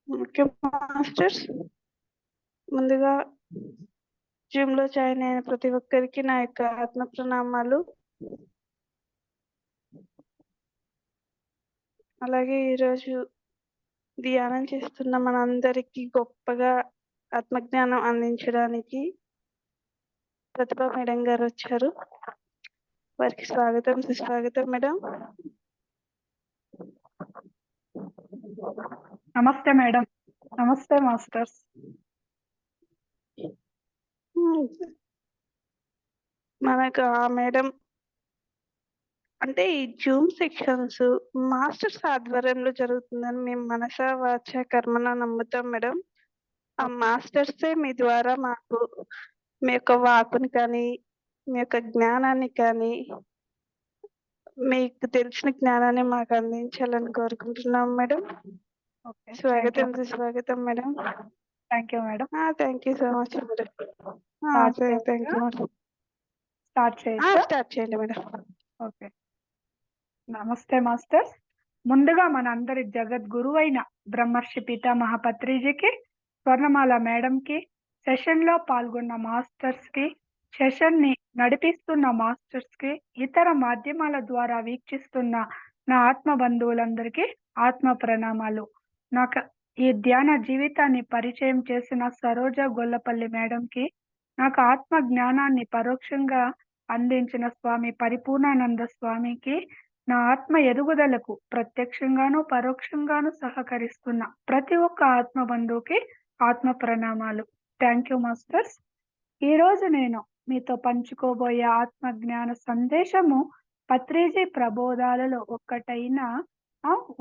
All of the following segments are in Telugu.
ఓకే మాస్టర్స్, ముందుగా జూమ్ లో జాయిన్ అయిన ప్రతి ఒక్కరికి నా యొక్క ఆత్మ ప్రణామాలు. అలాగే ఈరోజు ధ్యానం చేస్తున్న మనందరికీ గొప్పగా ఆత్మజ్ఞానం అందించడానికి ప్రతిభా మేడం గారు వచ్చారు. వారికి స్వాగతం, సుస్వాగతం మేడం. నమస్తే మేడం. నమస్తే మాస్టర్స్. మనకు ఆ మేడం అంటే ఈ జూమ్ సెక్షన్స్ మాస్టర్స్ ఆధ్వర్యంలో జరుగుతుందని మేము మనసా వాచ కర్మన నమ్ముతాం మేడం. ఆ మాస్టర్సే మీ ద్వారా మాకు మీ యొక్క వాకుని కానీ, మీ యొక్క జ్ఞానాన్ని కానీ, మీకు తెలిసిన జ్ఞానాన్ని మాకు అందించాలని కోరుకుంటున్నాం మేడం. స్వాగతం, సుస్వాగతం madam. Thank you madam. Thank you so much madam. Thank you madam. Start చేయండి మేడం. ఓకే. నమస్తే మాస్టర్స్. ముందుగా మన అందరి జగద్గురువు అయిన బ్రహ్మర్షి పితామహ పత్రిజీకి, స్వర్ణమాల మేడంకి, సెషన్ లో పాల్గొన్న మాస్టర్స్ కి, సెషన్ ని నడిపిస్తున్న మాస్టర్స్ కి, ఇతర మాధ్యమాల ద్వారా వీక్షిస్తున్న నా ఆత్మ బంధువులందరికీ ఆత్మ ప్రణామాలు. నాకు ఈ ధ్యాన జీవితాన్ని పరిచయం చేసిన సరోజ గొల్లపల్లి మేడంకి, నాకు ఆత్మ జ్ఞానాన్ని పరోక్షంగా అందించిన స్వామి పరిపూర్ణానంద స్వామికి, నా ఆత్మ ఎదుగుదలకు ప్రత్యక్షంగాను పరోక్షంగాను సహకరిస్తున్న ప్రతి ఒక్క ఆత్మ బంధువుకి ఆత్మ ప్రణామాలు. Thank you masters. ఈరోజు నేను మీతో పంచుకోబోయే ఆత్మ జ్ఞాన సందేశము పత్రిజీ ప్రబోధాలలో ఒక్కటైన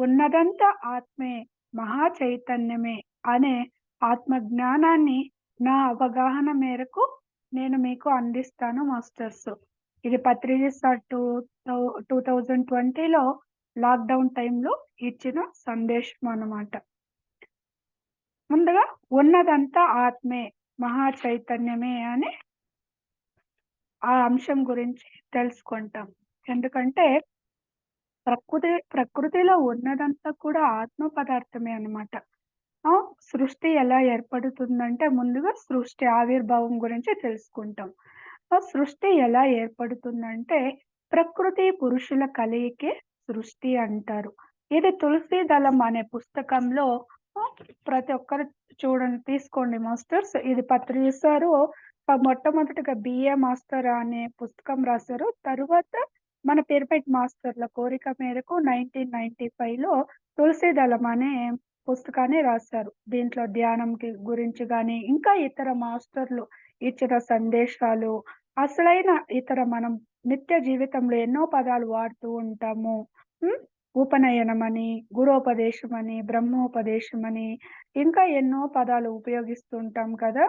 ఉన్నదంతా ఆత్మే, మహా చైతన్యమే అనే ఆత్మ జ్ఞానాన్ని నా అవగాహన మేరకు నేను మీకు అందిస్తాను మాస్టర్స్. ఇది పత్రిజీ సార్ 2020లో లాక్డౌన్ టైంలో ఇచ్చిన సందేశం అన్నమాట. ముందుగా ఉన్నదంతా ఆత్మే, మహా చైతన్యమే అని ఆ అంశం గురించి తెలుసుకుంటాం. ఎందుకంటే ప్రకృతిలో ఉన్నదంతా కూడా ఆత్మ పదార్థమే అన్నమాట. సృష్టి ఎలా ఏర్పడుతుందంటే ముందుగా సృష్టి ఆవిర్భావం గురించి తెలుసుకుంటాం. సృష్టి ఎలా ఏర్పడుతుందంటే ప్రకృతి పురుషుల కలయికే సృష్టి అంటారు. ఇది తులసి దళం అనే పుస్తకంలో ప్రతి ఒక్కరు చూడండి, తీసుకోండి మాస్టర్స్. ఇది పత్రిసారు మొట్టమొదటిగా బిఏ మాస్టర్ అనే పుస్తకం రాశారు. తరువాత మన పిరమిడ్ మాస్టర్ల కోరిక మేరకు 1995లో తులసి దళం అనే పుస్తకాన్ని రాశారు. దీంట్లో ధ్యానం గురించి కానీ, ఇంకా ఇతర మాస్టర్లు ఇచ్చిన సందేశాలు, అసలైన ఇతర మనం నిత్య జీవితంలో ఎన్నో పదాలు వాడుతూ ఉంటాము. ఉపనయనం అని, గురోపదేశం అని, బ్రహ్మోపదేశం అని, ఇంకా ఎన్నో పదాలు ఉపయోగిస్తుంటాం కదా.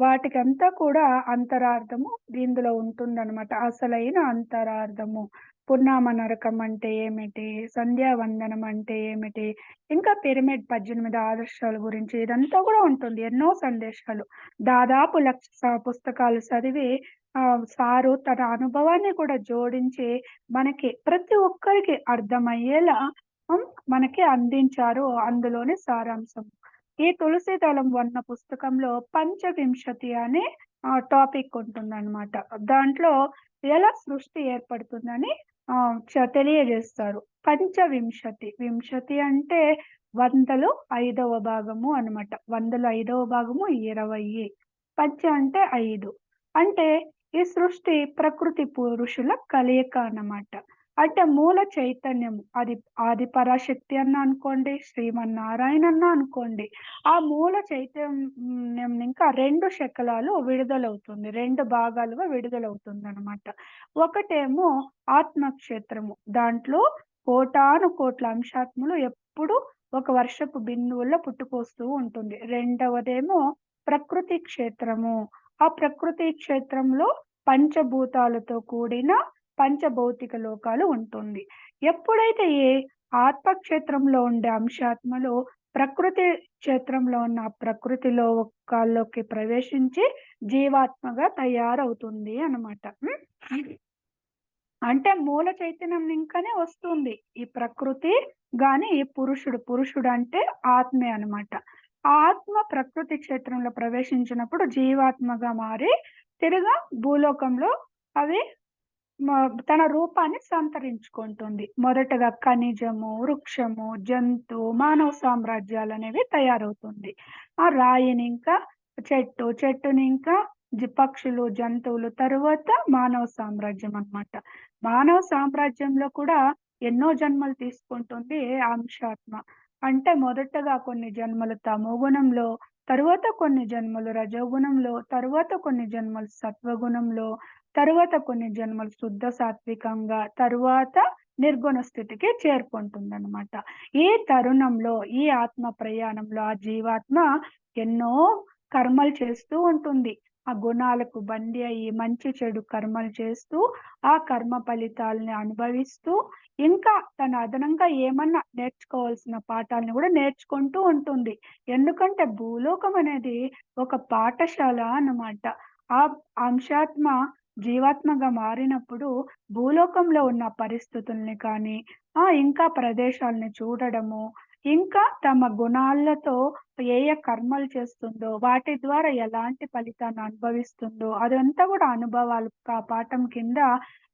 వాటికంతా కూడా అంతరార్థము ఇందులో ఉంటుందన్నమాట. అసలైన అంతరార్థము. పున్నామ నరకం అంటే ఏమిటి, సంధ్యావందనం అంటే ఏమిటి, ఇంకా పిరమిడ్ 18 ఆదర్శాల గురించి ఇదంతా కూడా ఉంటుంది. ఎన్నో సందేశాలు, దాదాపు 1,00,000 పుస్తకాలు చదివి సారు తన అనుభవాన్ని కూడా జోడించి మనకి ప్రతి ఒక్కరికి అర్థమయ్యేలా మనకి అందించారు. అందులోని సారాంశం ఈ తులసి దళం వన్న పుస్తకంలో పంచవింశతి అనే టాపిక్ ఉంటుందన్నమాట. దాంట్లో ఎలా సృష్టి ఏర్పడుతుందని తెలియజేస్తారు. పంచవింశతి, వింశతి అంటే 100లో 5వ భాగము అన్నమాట. 100లో 5వ భాగము 20. పంచ అంటే 5, అంటే ఈ సృష్టి ప్రకృతి పురుషుల కలయిక అన్నమాట. అంటే మూల చైతన్యం, అది ఆది పరాశక్తి అన్న అనుకోండి, శ్రీమన్నారాయణ అన్న అనుకోండి, ఆ మూల చైతన్యం ఇంకా 2 శకలాలు విడుదలవుతుంది, 2 భాగాలుగా విడుదలవుతుంది అన్నమాట. ఒకటేమో ఆత్మక్షేత్రము, దాంట్లో కోటాను కోట్ల అంశాత్ములు ఎప్పుడు ఒక వర్షపు బిందువుల్లో పుట్టుకొస్తూ ఉంటుంది. రెండవదేమో ప్రకృతి క్షేత్రము, ఆ ప్రకృతి క్షేత్రంలో పంచభూతాలతో కూడిన పంచభౌతిక లోకాలు ఉంటుంది. ఎప్పుడైతే ఏ ఆత్మక్షేత్రంలో ఉండే అంశాత్మలు ప్రకృతి క్షేత్రంలో ఉన్న ఆ ప్రకృతిలో ఒక్కలోకి ప్రవేశించి జీవాత్మగా తయారవుతుంది అనమాట. అంటే మూల చైతన్యం ఇంకనే వస్తుంది. ఈ ప్రకృతి గాని ఈ పురుషుడంటే ఆత్మే అనమాట. ఆ ఆత్మ ప్రకృతి క్షేత్రంలో ప్రవేశించినప్పుడు జీవాత్మగా మారి తిరిగా భూలోకంలో అవి మ తన రూపాన్ని సంతరించుకుంటుంది. మొదటగా ఖనిజము, వృక్షము, మానవ సామ్రాజ్యాలనేవి తయారవుతుంది. ఆ రాయిని ఇంకా చెట్టుని ఇంకా పక్షులు, జంతువులు తరువాత మానవ సామ్రాజ్యం అన్నమాట. మానవ సామ్రాజ్యంలో కూడా ఎన్నో జన్మలు తీసుకుంటుంది అంశాత్మ. అంటే మొదటగా కొన్ని జన్మలు తమోగుణంలో, తరువాత కొన్ని జన్మలు రజోగుణంలో, తరువాత కొన్ని జన్మలు సత్వగుణంలో, తరువాత కొన్ని జన్మలు శుద్ధ సాత్వికంగా, తరువాత నిర్గుణ స్థితికి చేరుకుంటుందనమాట. ఈ తరుణంలో, ఈ ఆత్మ ప్రయాణంలో ఆ జీవాత్మ ఎన్నో కర్మలు చేస్తూ ఉంటుంది. ఆ గుణాలకు బందీ అయ్యి మంచి చెడు కర్మలు చేస్తూ, ఆ కర్మ ఫలితాలని అనుభవిస్తూ, ఇంకా తన అదనంగా ఏమన్నా నేర్చుకోవాల్సిన పాఠాలను గూడా నేర్చుకుంటూ ఉంటుంది. ఎందుకంటే భూలోకం అనేది ఒక పాఠశాల అన్నమాట. ఆ అంశాత్మ జీవాత్మగా మారినప్పుడు భూలోకంలో ఉన్న పరిస్థితుల్ని కానీ, ఇంకా ప్రదేశాల్ని చూడడము, ఇంకా తమ గుణాలతో ఏ ఏ కర్మలు చేస్తుందో, వాటి ద్వారా ఎలాంటి ఫలితాన్ని అనుభవిస్తుందో, అదంతా గూడా అనుభవాలు పాఠం కింద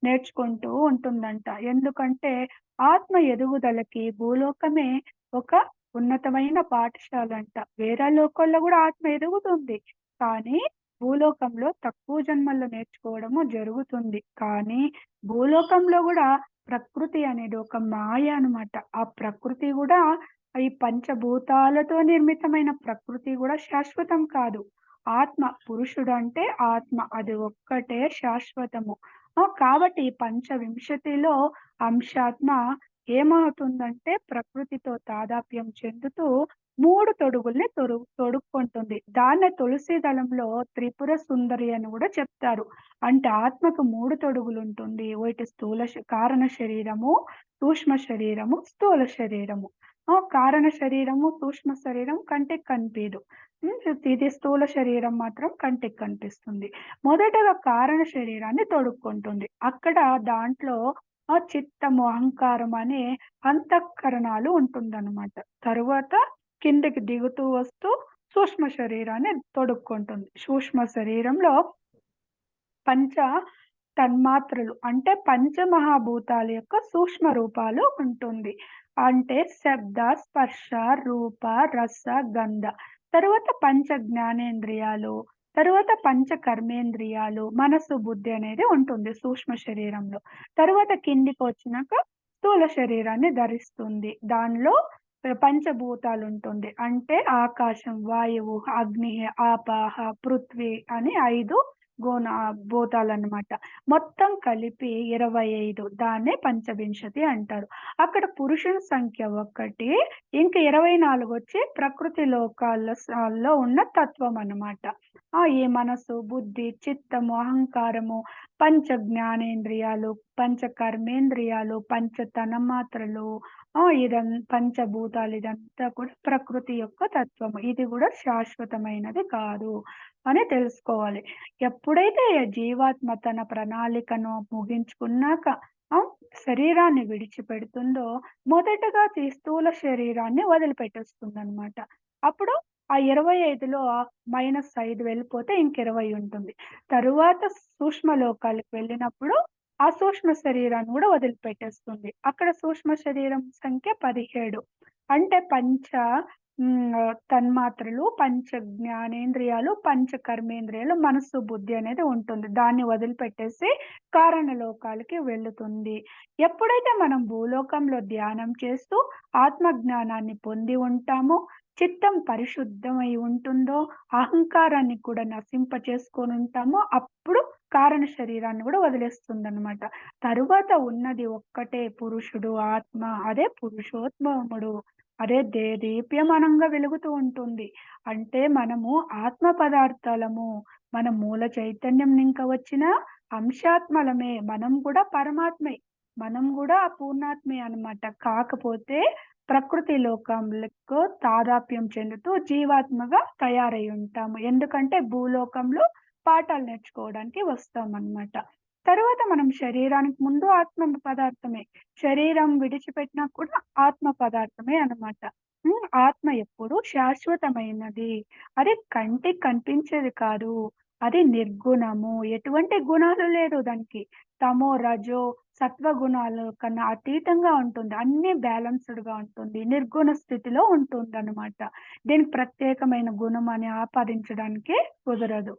నేర్చుకుంటూ ఉంటుందంట. ఎందుకంటే ఆత్మ ఎదుగుదలకి భూలోకమే ఒక ఉన్నతమైన పాఠశాలంట. వేరే లోకాల్లో గూడా ఆత్మ ఎదుగుతుంది. కానీ భూలోకంలో తక్కువ జన్మల్లో నేర్చుకోవడము జరుగుతుంది. కానీ భూలోకంలో గూడా ప్రకృతి అనేది ఒక మాయ అనమాట. ఆ ప్రకృతి గూడా ఈ పంచభూతాలతో నిర్మితమైన ప్రకృతి గూడా శాశ్వతం కాదు. ఆత్మ పురుషుడంటే ఆత్మ. అది ఒక్కటే శాశ్వతము. కాబట్టి ఈ పంచవింశతిలో అంశాత్మ ఏమవుతుందంటే ప్రకృతితో తాదాప్యం చెందుతూ 3 తొడుగుల్ని తొడుక్కుంటుంది. దాన్నే తులసి దళంలో త్రిపుర సుందరి అని గూడా చెప్తారు. అంటే ఆత్మకు 3 తొడుగులుంటుంది. ఒకటి కారణ శరీరము, సూక్ష్మ శరీరము, స్థూల శరీరము. కారణ శరీరము, సూక్ష్మ శరీరం కంటికి కనిపీదు. ఇది స్థూల శరీరం మాత్రం కంటికి కనిపిస్తుంది. మొదటగా కారణ శరీరాన్ని తొడుక్కుంటుంది. అక్కడ దాంట్లో చిత్తము, అహంకారం అనే అంతఃకరణాలు ఉంటుందన్నమాట. తరువాత కిందకి దిగుతూ వస్తూ సూక్ష్మ శరీరాన్ని తొడుక్కుంటుంది. సూక్ష్మ శరీరంలో పంచ తన్మాత్రలు అంటే పంచమహాభూతాల యొక్క సూక్ష్మ రూపాలు ఉంటుంది. అంటే శబ్ద, స్పర్శ, రూప, రస, గంధ. తరువాత పంచ జ్ఞానేంద్రియాలు, తరువాత పంచ కర్మేంద్రియాలు, మనసు, బుద్ధి అనేది ఉంటుంది సూక్ష్మ శరీరంలో. తరువాత కిందికొచ్చినాక స్థూల శరీరాన్ని ధరిస్తుంది. దానిలో పంచభూతాలుంటుంది. అంటే ఆకాశం, వాయువు, అగ్ని, ఆపాహ, పృథ్వీ అని 5 భూతాలన్నమాట. మొత్తం కలిపి 25. దాన్నే పంచవింశతి అంటారు. అక్కడ పురుషుని సంఖ్య 1, ఇంక 24 వచ్చి ప్రకృతి లో ఉన్న తత్వం అన్నమాట. ఈ మనసు, బుద్ధి, చిత్తము, అహంకారము, పంచ జ్ఞానేంద్రియాలు, పంచ కర్మేంద్రియాలు, పంచ తన్మాత్రలు, పంచభూతాలు ఇదంతా కూడా ప్రకృతి యొక్క తత్వము. ఇది గూడా శాశ్వతమైనది కాదు అని తెలుసుకోవాలి. ఎప్పుడైతే జీవాత్మ తన ప్రణాళికను ముగించుకున్నాక ఆ! శరీరాన్ని విడిచిపెడుతుందో, మొదటగా స్థూల శరీరాన్ని వదిలిపెట్టేస్తుందనమాట. అప్పుడు ఆ 25లో -5 వెళ్ళిపోతే ఇంక 20 ఉంటుంది. తరువాత సూక్ష్మ లోకాలకు వెళ్ళినప్పుడు ఆ సూక్ష్మ శరీరాన్ని గూడా వదిలిపెట్టేస్తుంది. అక్కడ సూక్ష్మ శరీరం సంఖ్య 17. అంటే తన్మాత్రలు, పంచ జ్ఞానేంద్రియాలు, పంచ కర్మేంద్రియాలు, మనస్సు, బుద్ధి అనేది ఉంటుంది. దాన్ని వదిలిపెట్టేసి కారణ లోకాలకి వెళుతుంది. ఎప్పుడైతే మనం భూలోకంలో ధ్యానం చేస్తూ ఆత్మ జ్ఞానాన్ని పొంది ఉంటామో, చిత్తం పరిశుద్ధమై ఉంటుందో, అహంకారాన్ని కూడా నశింపచేసుకొనుంటామో, అప్పుడు కారణ శరీరాన్ని గూడా వదిలేస్తుందనమాట. తరువాత ఉన్నది ఒక్కటే పురుషుడు, ఆత్మ. అదే పురుషోత్తముడు. అదే దేదీప్యమానంగా వెలుగుతూ ఉంటుంది. అంటే మనము ఆత్మ పదార్థాలము. మన మూల చైతన్యం నింక వచ్చిన అంశాత్మలమే. మనం గూడా పరమాత్మే. మనం గూడా ఆ పూర్ణాత్మే అన్నమాట. కాకపోతే ప్రకృతి లోకంలకు తాదాప్యం చెందుతూ జీవాత్మగా తయారై ఉంటాము. ఎందుకంటే భూలోకంలో పాఠాలు నేర్చుకోవడానికి వస్తామనమాట. తరువాత మనం శరీరానికి ముందు ఆత్మ పదార్థమే. శరీరం విడిచిపెట్టినా కూడా ఆత్మ పదార్థమే అనమాట. ఆత్మ ఎప్పుడు శాశ్వతమైనది. అది కంటికి కనిపించేది కాదు. అది నిర్గుణము. ఎటువంటి గుణాలు లేదు దానికి. తమో, రజో, సత్వ గుణాల కన్నా అతీతంగా ఉంటుంది. అన్నీ బ్యాలెన్స్‌డ్‌గా ఉంటుంది. నిర్గుణ స్థితిలో ఉంటుందనమాట. దీనికి ప్రత్యేకమైన గుణం అని ఆపాదించడానికి కుదరదు.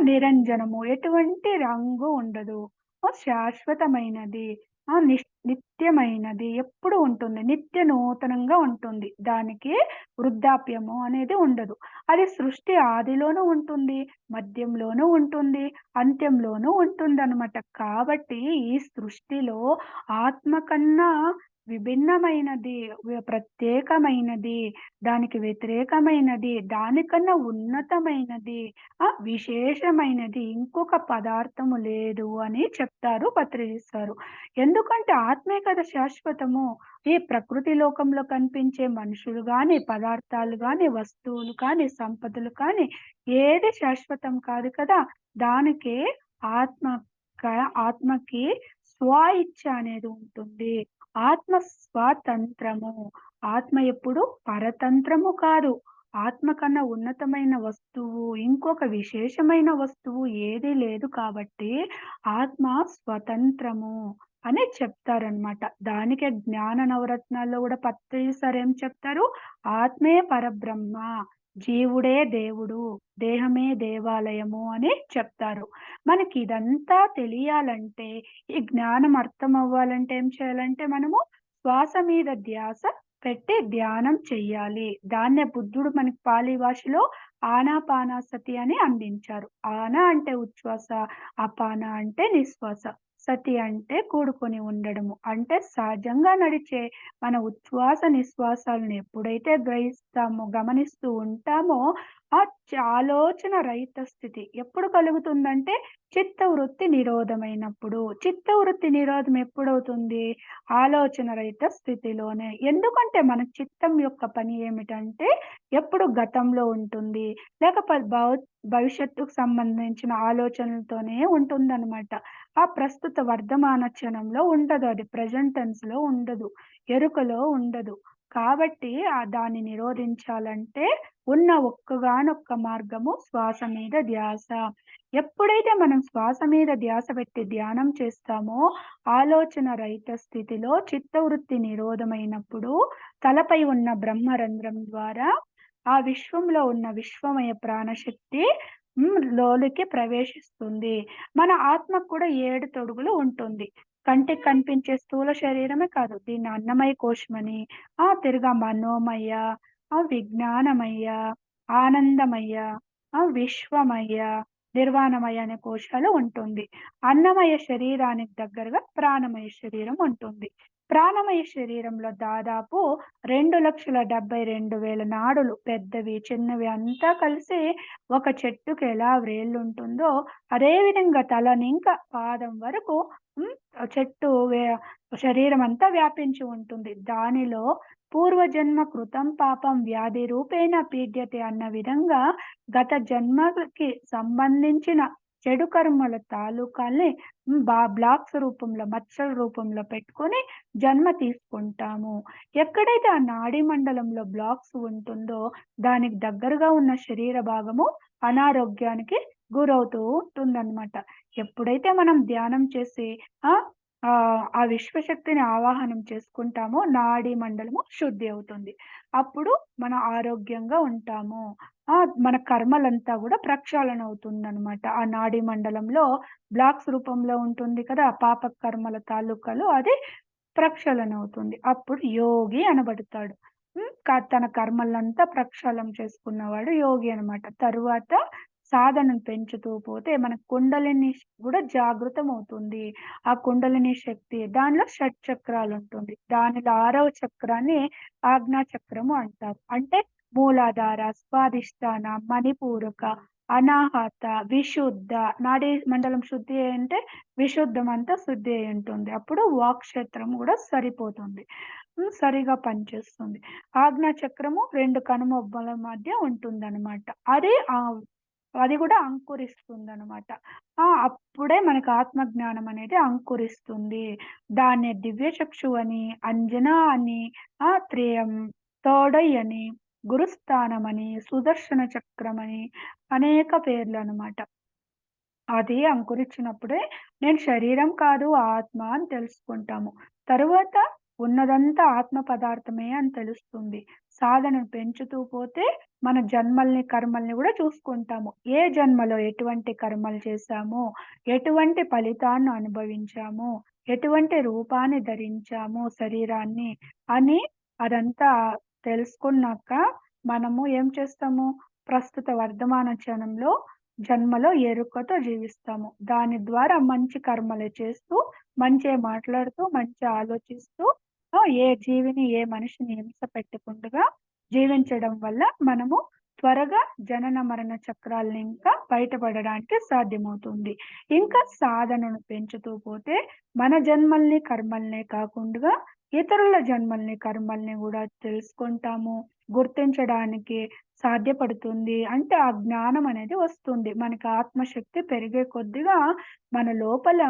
నిరంజనము. ఎటువంటి రంగు ఉండదు. శాశ్వతమైనది. నిత్యమైనది. ఎప్పుడు ఉంటుంది. నిత్య నూతనంగా ఉంటుంది. దానికి వృద్ధాప్యము అనేది ఉండదు. అది సృష్టి ఆదిలోనూ ఉంటుంది, మధ్యంలోనూ ఉంటుంది, అంత్యంలోనూ ఉంటుందనమాట. కాబట్టి ఈ సృష్టిలో ఆత్మ కన్నా విభిన్నమైనది, ప్రత్యేకమైనది, దానికి వ్యతిరేకమైనది, దానికన్నా ఉన్నతమైనది, విశేషమైనది ఇంకొక పదార్థము లేదు అని చెప్తారు పత్రిజిస్తారు. ఎందుకంటే ఆత్మే కదా శాశ్వతము. ఈ ప్రకృతి లోకంలో కనిపించే మనుషులు గాని, పదార్థాలు గాని, వస్తువులు కానీ, సంపదలు కానీ ఏది శాశ్వతం కాదు కదా! దానికే ఆత్మ ఆత్మకి స్వ ఇచ్ఛ అనేది ఉంటుంది. ఆత్మ స్వతంత్రము. ఆత్మ ఎప్పుడు పరతంత్రము కాదు. ఆత్మ కన్నా ఉన్నతమైన వస్తువు, ఇంకొక విశేషమైన వస్తువు ఏదీ లేదు కాబట్టి ఆత్మ స్వతంత్రము అని చెప్తారనమాట. దానికే జ్ఞాన నవరత్నాల్లో గూడా పత్రిసారు ఏం చెప్తారు? ఆత్మే పరబ్రహ్మ, జీవుడే దేవుడు, దేహమే దేవాలయము అని చెప్తారు. మనకి ఇదంతా తెలియాలంటే, ఈ జ్ఞానం అర్థమవ్వాలంటే ఏం చేయాలంటే మనము శ్వాస మీద ధ్యాస పెట్టి ధ్యానం చెయ్యాలి. దాన్నే బుద్ధుడు మనకి పాళీ భాషలో ఆనాపానసతి అని అందించారు. ఆన అంటే ఉచ్ఛ్వాస, అపాన అంటే నిశ్వాస, సతి అంటే కూడుకొని ఉండడము. అంటే సహజంగా నడిచే మన ఉచ్ఛ్వాస, నిశ్వాసాలను ఎప్పుడైతే గ్రహిస్తామో, గమనిస్తూ ఉంటామో, ఆ ఆలోచన రహిత స్థితి ఎప్పుడు కలుగుతుందంటే చిత్తవృత్తి నిరోధమైనప్పుడు. చిత్తవృత్తి నిరోధం ఎప్పుడవుతుంది? ఆలోచన రహిత స్థితిలోనే. ఎందుకంటే మన చిత్తం యొక్క పని ఏమిటంటే ఎప్పుడు గతంలో ఉంటుంది. లేకపోతే భవిష్యత్తుకు సంబంధించిన ఆలోచనలతోనే ఉంటుందనమాట. ఆ ప్రస్తుత వర్ధమాన క్షణంలో ఉండదు అది. ప్రెజెంట్ టెన్స్‌లో ఉండదు. ఎరుకలో ఉండదు. కాబట్టి దాన్ని నిరోధించాలంటే ఉన్న ఒక్కగానొక్క మార్గము శ్వాస మీద ధ్యాస. ఎప్పుడైతే మనం శ్వాస మీద ధ్యాస పెట్టి ధ్యానం చేస్తామో, ఆలోచన రహిత స్థితిలో చిత్తవృత్తి నిరోధమైనప్పుడు తలపై ఉన్న బ్రహ్మరంధ్రం ద్వారా ఆ విశ్వంలో ఉన్న విశ్వమయ ప్రాణశక్తి లోనికి ప్రవేశిస్తుంది. మన ఆత్మకు కూడా 7 తొడుగులు ఉంటుంది. కంటికి కనిపించే స్థూల శరీరమే కాదు. దీన్ని అన్నమయ కోశమని, తిరగా మనోమయ, విజ్ఞానమయ, ఆనందమయ, విశ్వమయ, నిర్వాణమయ అనే కోశాలు ఉంటుంది. అన్నమయ శరీరానికి దగ్గరగా ప్రాణమయ శరీరం ఉంటుంది. ప్రాణమయ శరీరంలో దాదాపు 2,72,000 నాడులు పెద్దవి, చిన్నవి అంతా కలిసి ఒక చెట్టుకి ఎలా వ్రేళ్ళుంటుందో, అదే విధంగా తలనింకా పాదం వరకు హ్మ్. చెట్టు శరీరం అంతా వ్యాపించి ఉంటుంది. దానిలో పూర్వజన్మ కృతం పాపం వ్యాధి రూపేణ పీడ్యతే అన్న విధంగా గత జన్మకి సంబంధించిన చెడు కర్మల తాలూకాల్ని బ్లాక్స్ రూపంలో, మచ్చల రూపంలో పెట్టుకొని జన్మ తీసుకుంటాము. ఎక్కడైతే ఆ నాడీ మండలంలో బ్లాక్స్ ఉంటుందో, దానికి దగ్గరగా ఉన్న శరీర భాగము అనారోగ్యానికి గురవుతూ ఉంటుందన్నమాట. ఎప్పుడైతే మనం ధ్యానం చేసి ఆహ్, ఆ విశ్వశక్తిని ఆవాహనం చేసుకుంటామో, నాడీ మండలము శుద్ధి అవుతుంది. అప్పుడు మనం ఆరోగ్యంగా ఉంటాము. మన కర్మలంతా గూడా ప్రక్షాళన అవుతుందనమాట. ఆ నాడీ మండలంలో బ్లాక్స్ రూపంలో ఉంటుంది కదా! పాప కర్మల తాలూకాలు అది ప్రక్షాళన అవుతుంది. అప్పుడు యోగి అనబడతాడు. తన కర్మలంతా ప్రక్షాళన చేసుకున్నవాడు యోగి అనమాట. తరువాత సాధనను పెంచుతూ పోతే మన కుండలిని గూడా జాగృతమవుతుంది. ఆ కుండలిని శక్తి దానిలో షట్‌చక్రాలుంటుంది. దానిలో 6వ చక్రాన్ని ఆజ్ఞా చక్రము అంటారు. అంటే మూలాధార, స్వాదిష్టాన, మణిపూరక, అనాహత, విశుద్ధ, నాడీ మండలం శుద్ధి అంటే విశుద్ధం అంతా శుద్ధి అయ్యుంటుంది. అప్పుడు వాక్ క్షేత్రం గూడా సరిపోతుంది. సరిగా పనిచేస్తుంది. ఆజ్ఞా చక్రము 2 కనుబొమ్మల మధ్య ఉంటుందనమాట. అది గూడా అంకురిస్తుందనమాట. అప్పుడే మనకు ఆత్మ జ్ఞానం అనేది అంకురిస్తుంది. దాన్నే దివ్య చక్షు అని, అంజనా అని, త్రియం తోడై అని, గురుస్థానమని, సుదర్శన చక్రమని అనేక పేర్లనమాట. అది అంకురించినప్పుడే నేను శరీరం కాదు ఆత్మ అని తెలుసుకుంటాము. తరువాత ఉన్నదంతా ఆత్మ పదార్థమే అని తెలుస్తుంది. సాధనను పెంచుతూ పోతే మన జన్మల్ని, కర్మల్ని గూడా చూసుకుంటాము. ఏ జన్మలో ఎటువంటి కర్మలు చేశామో, ఎటువంటి ఫలితాన్ని అనుభవించామో, ఎటువంటి రూపాన్ని ధరించామో శరీరాన్ని అని అదంతా తెలుసుకున్నాక మనము ఏం చేస్తాము? ప్రస్తుత వర్ధమాన క్షణంలో జన్మలో ఎరుకతో జీవిస్తాము. దాని ద్వారా మంచి కర్మలు చేస్తూ, మంచే మాట్లాడుతూ, మంచి ఆలోచిస్తూ ఏ జీవిని, ఏ మనిషిని హింస పెట్టకుండగా జీవించడం వల్ల మనము త్వరగా జనన మరణ చక్రాల్ని ఇంకా బయటపడడానికి సాధ్యమవుతుంది. ఇంకా సాధనను పెంచుతూ పోతే మన జన్మల్ని, కర్మల్నే కాకుండగా ఇతరుల జన్మల్ని, కర్మల్ని గూడా తెలుసుకుంటాము. గుర్తించడానికి సాధ్యపడుతుంది. అంటే ఆ జ్ఞానం అనేది వస్తుంది. మనకి ఆత్మశక్తి పెరిగే కొద్దిగా మన లోపల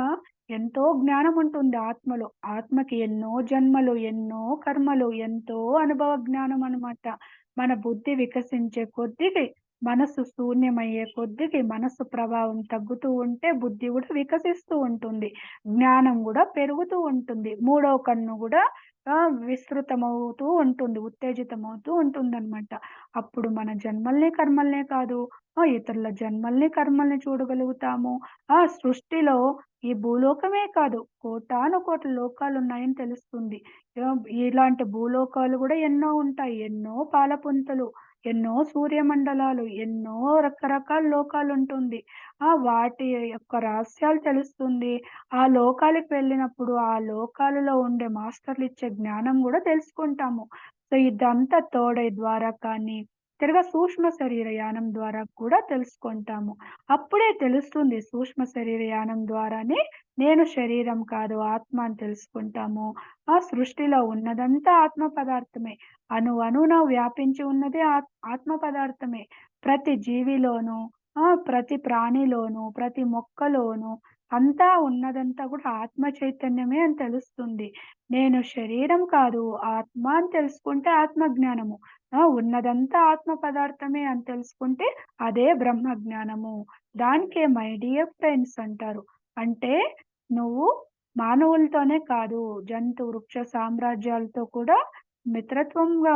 ఎంతో జ్ఞానం ఉంటుంది ఆత్మలో. ఆత్మకి ఎన్నో జన్మలు, ఎన్నో కర్మలు, ఎంతో అనుభవ జ్ఞానం అనమాట. మన బుద్ధి వికసించే కొద్దికి, మనసు శూన్యమయ్యే కొద్దికి, మనసు ప్రభావం తగ్గుతూ ఉంటే బుద్ధి గూడా వికసిస్తూ ఉంటుంది. జ్ఞానం గూడా పెరుగుతూ ఉంటుంది. మూడో కన్ను గూడా విస్తృతమవుతూ ఉంటుంది. ఉత్తేజితమవుతూ ఉంటుందనమాట. అప్పుడు మన జన్మల్ని, కర్మల్నే కాదు, ఇతరుల జన్మల్ని, కర్మల్ని చూడగలుగుతాము. సృష్టిలో ఈ భూలోకమే కాదు, కోటానుకోట్ల లోకాలున్నాయని తెలుస్తుంది. ఇలాంటి భూలోకాలు గూడా ఎన్నో ఉంటాయి. ఎన్నో పాలపుంతలు, ఎన్నో సూర్యమండలాలు, ఎన్నో రకరకాల లోకాలుంటుంది. వాటి యొక్క రహస్యాలు తెలుస్తుంది. ఆ లోకాలకు వెళ్ళినప్పుడు, ఆ లోకాలలో ఉండే మాస్టర్లిచ్చే జ్ఞానం గూడా తెలుసుకుంటాము. సో, ఇదంతా తోడై ద్వారా కానీ, తిరగా సూక్ష్మ శరీర యానం ద్వారా కూడా తెలుసుకుంటాము. అప్పుడే తెలుస్తుంది సూక్ష్మ శరీర యానం ద్వారానే నేను శరీరం కాదు ఆత్మ అని తెలుసుకుంటాము. ఆ సృష్టిలో ఉన్నదంతా ఆత్మ పదార్థమే. అణువణువున వ్యాపించి ఉన్నదే ఆత్మ పదార్థమే. ప్రతి జీవిలోనూ, ప్రతి ప్రాణిలోనూ, ప్రతి మొక్కలోనూ అంతా ఉన్నదంతా గూడా ఆత్మ చైతన్యమే అని తెలుస్తుంది. నేను శరీరం కాదు ఆత్మ అని తెలుసుకుంటే ఆత్మ జ్ఞానము. ఉన్నదంతా ఆత్మ పదార్థమే అని తెలుసుకుంటే అదే బ్రహ్మ జ్ఞానము. దానికే మై డియర్ ఫ్రెండ్స్ అంటారు. అంటే నువ్వు మానవులతోనే కాదు, జంతు, వృక్ష సామ్రాజ్యాలతో కూడా మిత్రత్వంగా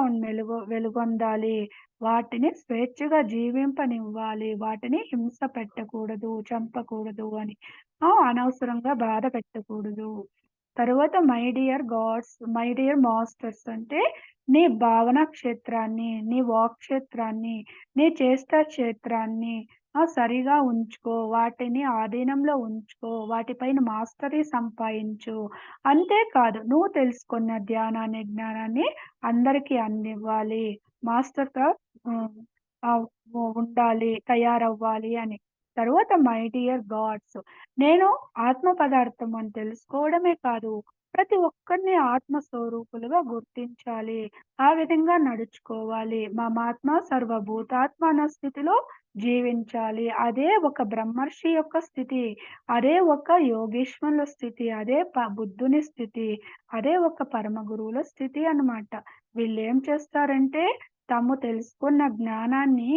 వెలుగొందాలి. వాటిని స్వేచ్ఛగా జీవింపనివ్వాలి. వాటిని హింస పెట్టకూడదు, చంపకూడదు అని. అనవసరంగా బాధ పెట్టకూడదు. తరువాత మై డియర్ మాస్టర్స్ అంటే నీ భావనా క్షేత్రాన్ని, నీ వాక్ క్షేత్రాన్ని, నీ చేష్టా క్షేత్రాన్ని సరిగా ఉంచుకో. వాటిని ఆధీనంలో ఉంచుకో. వాటిపైన మాస్టరీ సంపాదించు. అంతేకాదు నువ్వు తెలుసుకున్న ధ్యానాన్ని, జ్ఞానాన్ని అందరికీ అందివ్వాలి. మాస్టర్‌గా హ్మ్. ఆహ్, ఉండాలి, తయారవ్వాలి అని. తరువాత మై డియర్ గాడ్స్ నేను ఆత్మ పదార్థం అని తెలుసుకోవడమే కాదు, ప్రతి ఒక్కరిని ఆత్మ స్వరూపులుగా గుర్తించాలి. ఆ విధంగా నడుచుకోవాలి. మమాత్మ సర్వభూతాత్మ అన్న స్థితిలో జీవించాలి. అదే ఒక బ్రహ్మర్షి యొక్క స్థితి. అదే ఒక యోగీశ్వరుల స్థితి. అదే బుద్ధుని స్థితి. అదే ఒక పరమ గురువుల స్థితి అన్నమాట. వీళ్ళేం చేస్తారంటే తాము తెలుసుకున్న జ్ఞానాన్ని,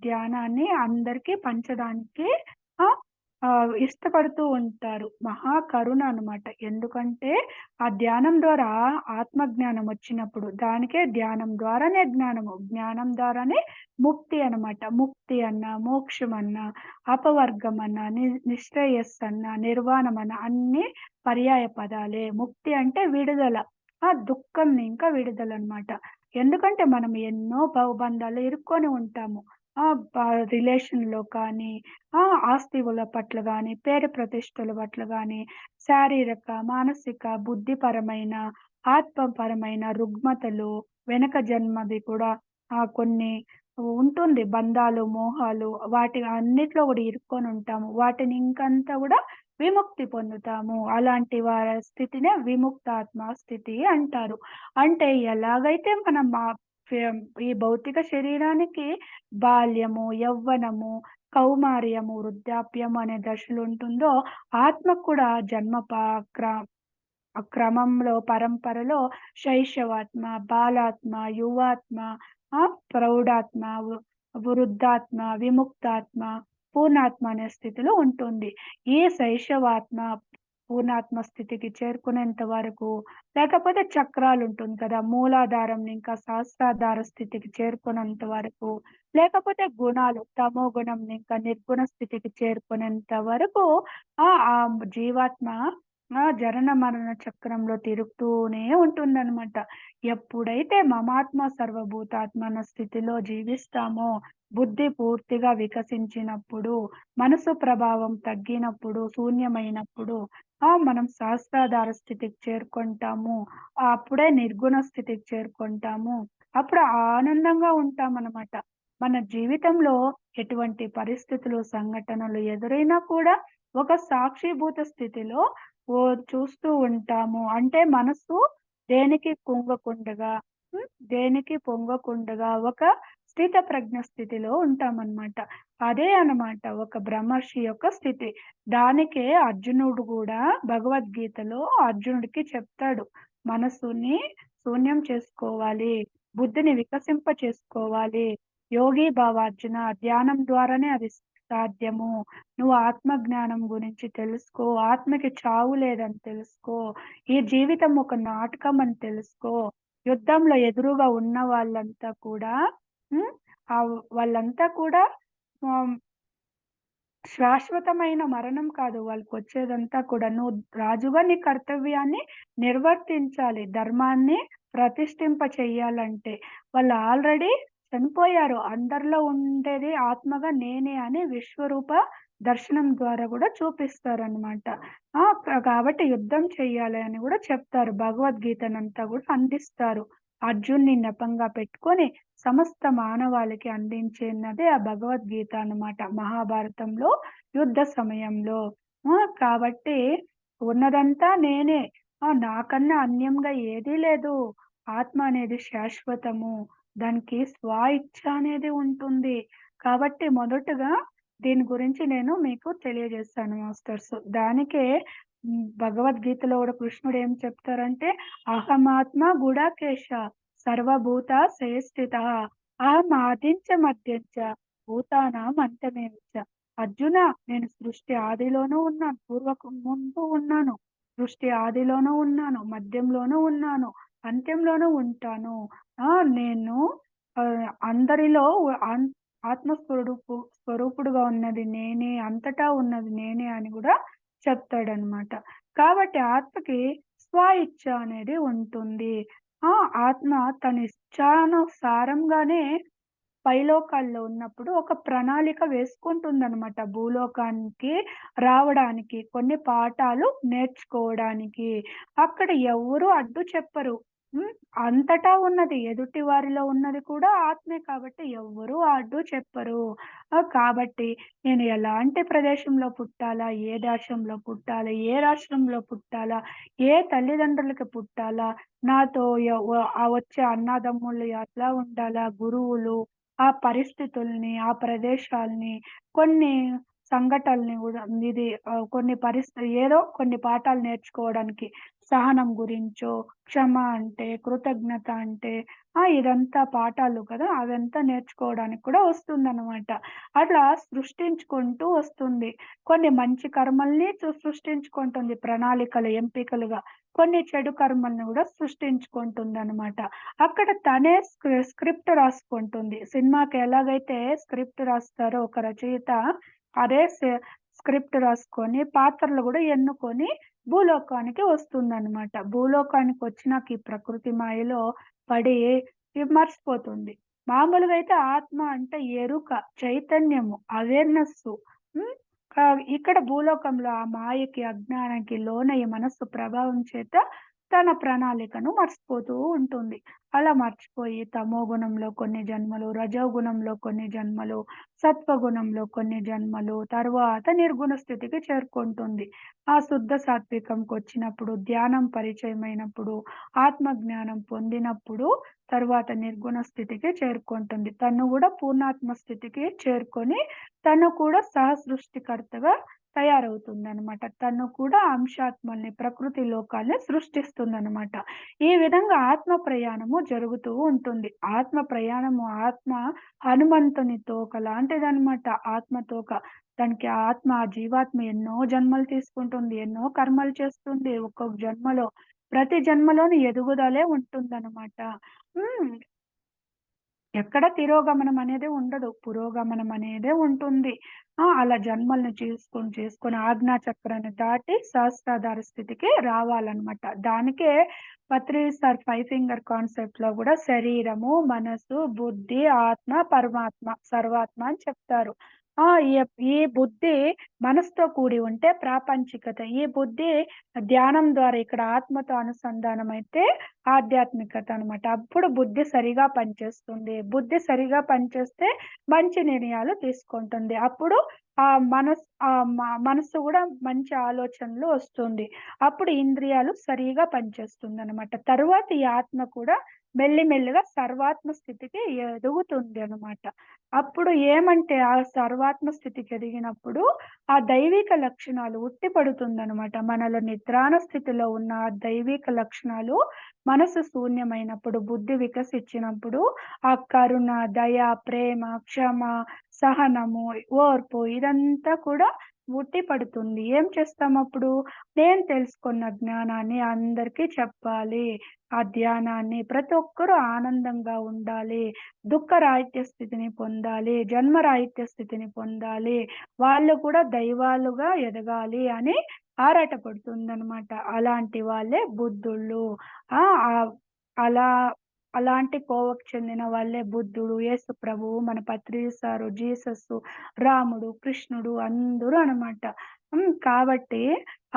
ధ్యానాన్ని అందరికీ పంచడానికి ఆహ్, ఇష్టపడుతూ ఉంటారు. మహా కరుణ అన్నమాట. ఎందుకంటే ఆ ధ్యానం ద్వారా ఆత్మ జ్ఞానం వచ్చినప్పుడు దానికే ధ్యానం ద్వారానే జ్ఞానము. జ్ఞానం ద్వారానే ముక్తి అన్నమాట. ముక్తి అన్నా, మోక్షమన్నా, అపవర్గమన్నా, నిశ్రేయస్సన్నా, నిర్వాణమన్నా అన్నీ పర్యాయ పదాలే. ముక్తి అంటే విడుదల. దుఃఖం ఇంకా విడుదలనమాట. ఎందుకంటే మనం ఎన్నో భవబంధాల్లో ఇరుక్కొని ఉంటాము. ప రిలేషన్‌లో కానీ, ఆస్తుల పట్ల గాని, పేరు ప్రతిష్టల పట్ల గాని, శారీరక, మానసిక, బుద్ధిపరమైన, ఆత్మపరమైన రుగ్మతలు, వెనక జన్మది కూడా కొన్ని ఉంటుంది. బంధాలు, మోహాలు వాటి అన్నిట్లో గూడా ఇరుక్కొనుంటాము. వాటిని ఇంకంతా గూడా విముక్తి పొందుతాము. అలాంటి వారి స్థితినే విముక్తాత్మ స్థితి అంటారు. అంటే ఎలాగైతే మనం ఈ భౌతిక శరీరానికి బాల్యము, యవ్వనము, కౌమార్యము, వృద్ధాప్యము అనే దశలుంటుందో, ఆత్మకు కూడా జన్మ క్రమంలో పరంపరలో శైశవాత్మ, బాలాత్మ, యువాత్మ, ప్రౌఢాత్మ, వృద్ధాత్మ, విముక్తాత్మ, పూర్ణాత్మ అనే స్థితిలో ఉంటుంది. ఈ శైశవాత్మ పూర్ణాత్మ స్థితికి చేరుకునేంత వరకు, లేకపోతే చక్రాలుంటుంది కదా! మూలాధారం ఇంకా సహస్రాధార స్థితికి చేరుకునేంత వరకు, లేకపోతే గుణాలు తమో గుణం ఇంకా నిర్గుణ స్థితికి చేరుకునేంత వరకు ఆ జీవాత్మ జనన మరణ చక్రంలో తిరుగుతూనే ఉంటుందనమాట. ఎప్పుడైతే మమాత్మ సర్వభూతాత్మ అన్న స్థితిలో జీవిస్తామో, బుద్ధి పూర్తిగా వికసించినప్పుడు, మనసు ప్రభావం తగ్గినప్పుడు, శూన్యమైనప్పుడు మనం సహస్రాధార స్థితికి చేరుకుంటాము. అప్పుడే నిర్గుణ స్థితికి చేరుకుంటాము. అప్పుడు ఆనందంగా ఉంటామనమాట. మన జీవితంలో ఎటువంటి పరిస్థితులు, సంఘటనలు ఎదురైనా కూడా ఒక సాక్షిభూత స్థితిలో చూస్తూ ఉంటాము. అంటే మనసు దేనికి కుంగకుండగా, దేనికి పొంగకుండగా ఒక స్థితప్రజ్ఞ స్థితిలో ఉంటామనమాట. అదే అనమాట ఒక బ్రహ్మర్షి యొక్క స్థితి. దానికే అర్జునుడు గూడా భగవద్గీతలో అర్జునుడికి చెప్తాడు. మనసుని శూన్యం చేసుకోవాలి. బుద్ధిని వికసింప చేసుకోవాలి. యోగి భవార్జున ధ్యానం ద్వారానే అది సాధ్యము. నువ్వు ఆత్మ జ్ఞానం గురించి తెలుసుకో. ఆత్మకి చావు లేదని తెలుసుకో. ఈ జీవితం ఒక నాటకం అని తెలుసుకో. యుద్ధంలో ఎదురుగా ఉన్న వాళ్ళంతా కూడా హ్మ్. వాళ్ళంతా కూడా ఆహ్, శాశ్వతమైన మరణం కాదు. వాళ్ళకొచ్చేదంతా కూడా నువ్వు రాజుగా నీ కర్తవ్యాన్ని నిర్వర్తించాలి. ధర్మాన్ని ప్రతిష్ఠింప చెయ్యాలంటే. వాళ్ళు ఆల్రెడీ చనిపోయారు. అందరిలో ఉండేది ఆత్మగా నేనే అని విశ్వరూప దర్శనం ద్వారా గూడా చూపిస్తారనమాట. కాబట్టి యుద్ధం చెయ్యాలి అని గూడా చెప్తారు. భగవద్గీతనంతా గూడా అందిస్తారు. అర్జున్ని నెపంగా పెట్టుకొని సమస్త మానవాళికి అందించినదే ఆ భగవద్గీత అన్నమాట. మహాభారతంలో యుద్ధ సమయంలో. కాబట్టి ఉన్నదంతా నేనే. నాకన్నా అన్యంగా ఏదీ లేదు. ఆత్మ అనేది శాశ్వతము. దానికి స్వ ఇచ్ఛ అనేది ఉంటుంది. కాబట్టి మొదటగా దీని గురించి నేను మీకు తెలియజేస్తాను మాస్టర్స్. దానికే భగవద్గీతలో గూడా కృష్ణుడు ఏం చెప్తారంటే, అహమాత్మ గుడాకేశ సర్వభూత సేష్ఠితః అహం ఆదించ మధ్యం చ భూతానాం అంతమేవ చ. అర్జున నేను సృష్టి ఆదిలోనూ ఉన్నాను. ముందు ఉన్నాను. సృష్టి ఆదిలోనూ ఉన్నాను. మధ్యంలోనూ ఉన్నాను. అంత్యంలోనూ ఉంటాను. నేను అందరిలో స్వరూపుడుగా ఉన్నది నేనే. అంతటా ఉన్నది నేనే అని గూడా చెప్తాడనమాట. కాబట్టి ఆత్మకి స్వ ఇచ్ఛ అనేది ఉంటుంది. ఆ! ఆత్మ తన ఇష్టానుసారంగానే పైలోకాల్లో ఉన్నప్పుడు ఒక ప్రణాళిక వేసుకుంటుందనమాట. భూలోకానికి రావడానికి, కొన్ని పాఠాలు నేర్చుకోవడానికి. అక్కడ ఎవ్వరు అడ్డు చెప్పరు. హ్మ్. అంతటా ఉన్నది, ఎదుటి వారిలో ఉన్నది కూడా ఆత్మే కాబట్టి ఎవ్వరు అడ్డు చెప్పరు. కాబట్టి నేను ఎలాంటి ప్రదేశంలో పుట్టాలా? ఏ దేశంలో పుట్టాలి? ఏ రాష్ట్రంలో పుట్టాలా? ఏ తల్లిదండ్రులకి పుట్టాలా? నాతో వచ్చే అన్నదమ్ములు ఎట్లా ఉండాలా? గురువులు ఆ పరిస్థితుల్ని, ఆ ప్రదేశాల్ని, కొన్ని సంఘటనల్ని గూడా ఏదో కొన్ని పాఠాలు నేర్చుకోవడానికి సహనం గురించో, క్షమ అంటే, కృతజ్ఞత అంటే ఇదంతా పాఠాలు కదా! అదంతా నేర్చుకోవడానికి కూడా వస్తుందనమాట. అట్లా సృష్టించుకుంటూ వస్తుంది. కొన్ని మంచి కర్మల్ని సృష్టించుకుంటుంది ప్రణాళికలు, ఎంపికలుగా. కొన్ని చెడు కర్మల్ని గూడా సృష్టించుకుంటుందనమాట. అక్కడ తనే స్క్రిప్ట్ రాసుకుంటుంది. సినిమాకి ఎలాగైతే స్క్రిప్ట్ రాస్తారో ఒక రచయిత, అదే స్క్రిప్ట్ రాసుకొని పాత్రలు గూడా ఎన్నుకొని భూలోకానికి వస్తుందనమాట. భూలోకానికొచ్చినాక ఈ ప్రకృతి మాయలో పడి మర్చిపోతుంది. మామూలుగా అయితే ఆత్మ అంటే ఎరుక, చైతన్యము, అవేర్‌నెస్సు. హ్మ్. ఇక్కడ భూలోకంలో ఆ మాయకి, అజ్ఞానానికి లోనయ్యి మనస్సు ప్రభావం చేత తన ప్రణాళికను మర్చిపోతూ ఉంటుంది. అలా మర్చిపోయి తమోగుణంలో కొన్ని జన్మలు, రజోగుణంలో కొన్ని జన్మలు, సత్వగుణంలో కొన్ని జన్మలు, తరువాత నిర్గుణ స్థితికి చేరుకుంటుంది. ఆ శుద్ధ సాత్వికంకొచ్చినప్పుడు, ధ్యానం పరిచయమైనప్పుడు, ఆత్మజ్ఞానం పొందినప్పుడు, తరువాత నిర్గుణ స్థితికి చేరుకుంటుంది. తను గూడా పూర్ణాత్మ స్థితికి చేరుకొని, తను కూడా సహసృష్టికర్తగా తయారవుతుందనమాట. తను కూడా అంశాత్మల్ని, ప్రకృతి లోకాల్ని సృష్టిస్తుందనమాట. ఈ విధంగా ఆత్మ ప్రయాణము జరుగుతూ ఉంటుంది. ఆత్మ ప్రయాణము ఆత్మ హనుమంతుని తోక లాంటిదనమాట. ఆత్మ తోక. దానికి ఆత్మ, ఆ జీవాత్మ ఎన్నో జన్మలు తీసుకుంటుంది. ఎన్నో కర్మలు చేస్తుంది. ఒక్కొక్క జన్మలో. ప్రతి జన్మలోని ఎదుగుదలే ఉంటుందనమాట. హ్మ్. ఎక్కడ తిరోగమనం అనేది ఉండదు. పురోగమనం అనేదే ఉంటుంది. అలా జన్మల్ని చేసుకొని ఆజ్ఞా చక్రాన్ని దాటి సహస్రాధార స్థితికి రావాలనమాట. దానికే పత్రి సార్ 5 ఫింగర్ కాన్సెప్ట్‌లో గూడా శరీరము, మనసు, బుద్ధి, ఆత్మ, పరమాత్మ, సర్వాత్మ అని చెప్తారు. ఆ! ఈ ఈ బుద్ధి మనసుతో కూడి ఉంటే ప్రాపంచికత. ఈ బుద్ధి ధ్యానం ద్వారా ఇక్కడ ఆత్మతో అనుసంధానమైతే ఆధ్యాత్మికత అనమాట. అప్పుడు బుద్ధి సరిగా పనిచేస్తుంది. బుద్ధి సరిగా పనిచేస్తే మంచి నిర్ణయాలు తీసుకుంటుంది. అప్పుడు మనస్సు గూడా మంచి ఆలోచనలు వస్తుంది. అప్పుడు ఇంద్రియాలు సరిగా పనిచేస్తుందనమాట. తరువాత ఈ ఆత్మ కూడా మెల్లిమెల్లిగా సర్వాత్మ స్థితికి ఎదుగుతుంది అనమాట. అప్పుడు ఏమంటే ఆ సర్వాత్మ స్థితికి ఎదిగినప్పుడు ఆ దైవిక లక్షణాలు ఉట్టి పడుతుందనమాట. మనలో నిద్రాణ స్థితిలో ఉన్న ఆ దైవిక లక్షణాలు మనసు శూన్యమైనప్పుడు, బుద్ధి వికసించినప్పుడు ఆ కరుణ, దయ, ప్రేమ, క్షమ, సహనము, ఓర్పు ఇదంతా కూడా ఉట్టి పడుతుంది. ఏం చేస్తామప్పుడు? నేను తెలుసుకున్న జ్ఞానాన్ని అందరికీ చెప్పాలి. ఆ ధ్యానాన్ని ప్రతి ఒక్కరూ ఆనందంగా ఉండాలి. దుఃఖరాహిత్య స్థితిని పొందాలి. జన్మరాహిత్య స్థితిని పొందాలి. వాళ్ళు కూడా దైవాలుగా ఎదగాలి అని ఆరాటపడుతుందనమాట. అలాంటి వాళ్ళే బుద్ధుళ్ళు. ఆ! ఆహ్, అలా అలాంటి కోవకు చెందిన వాళ్ళే బుద్ధుడు, యేసు ప్రభువు, మన పత్రి సారు, జీససు, రాముడు, కృష్ణుడు అందరూ అనమాట. కాబట్టి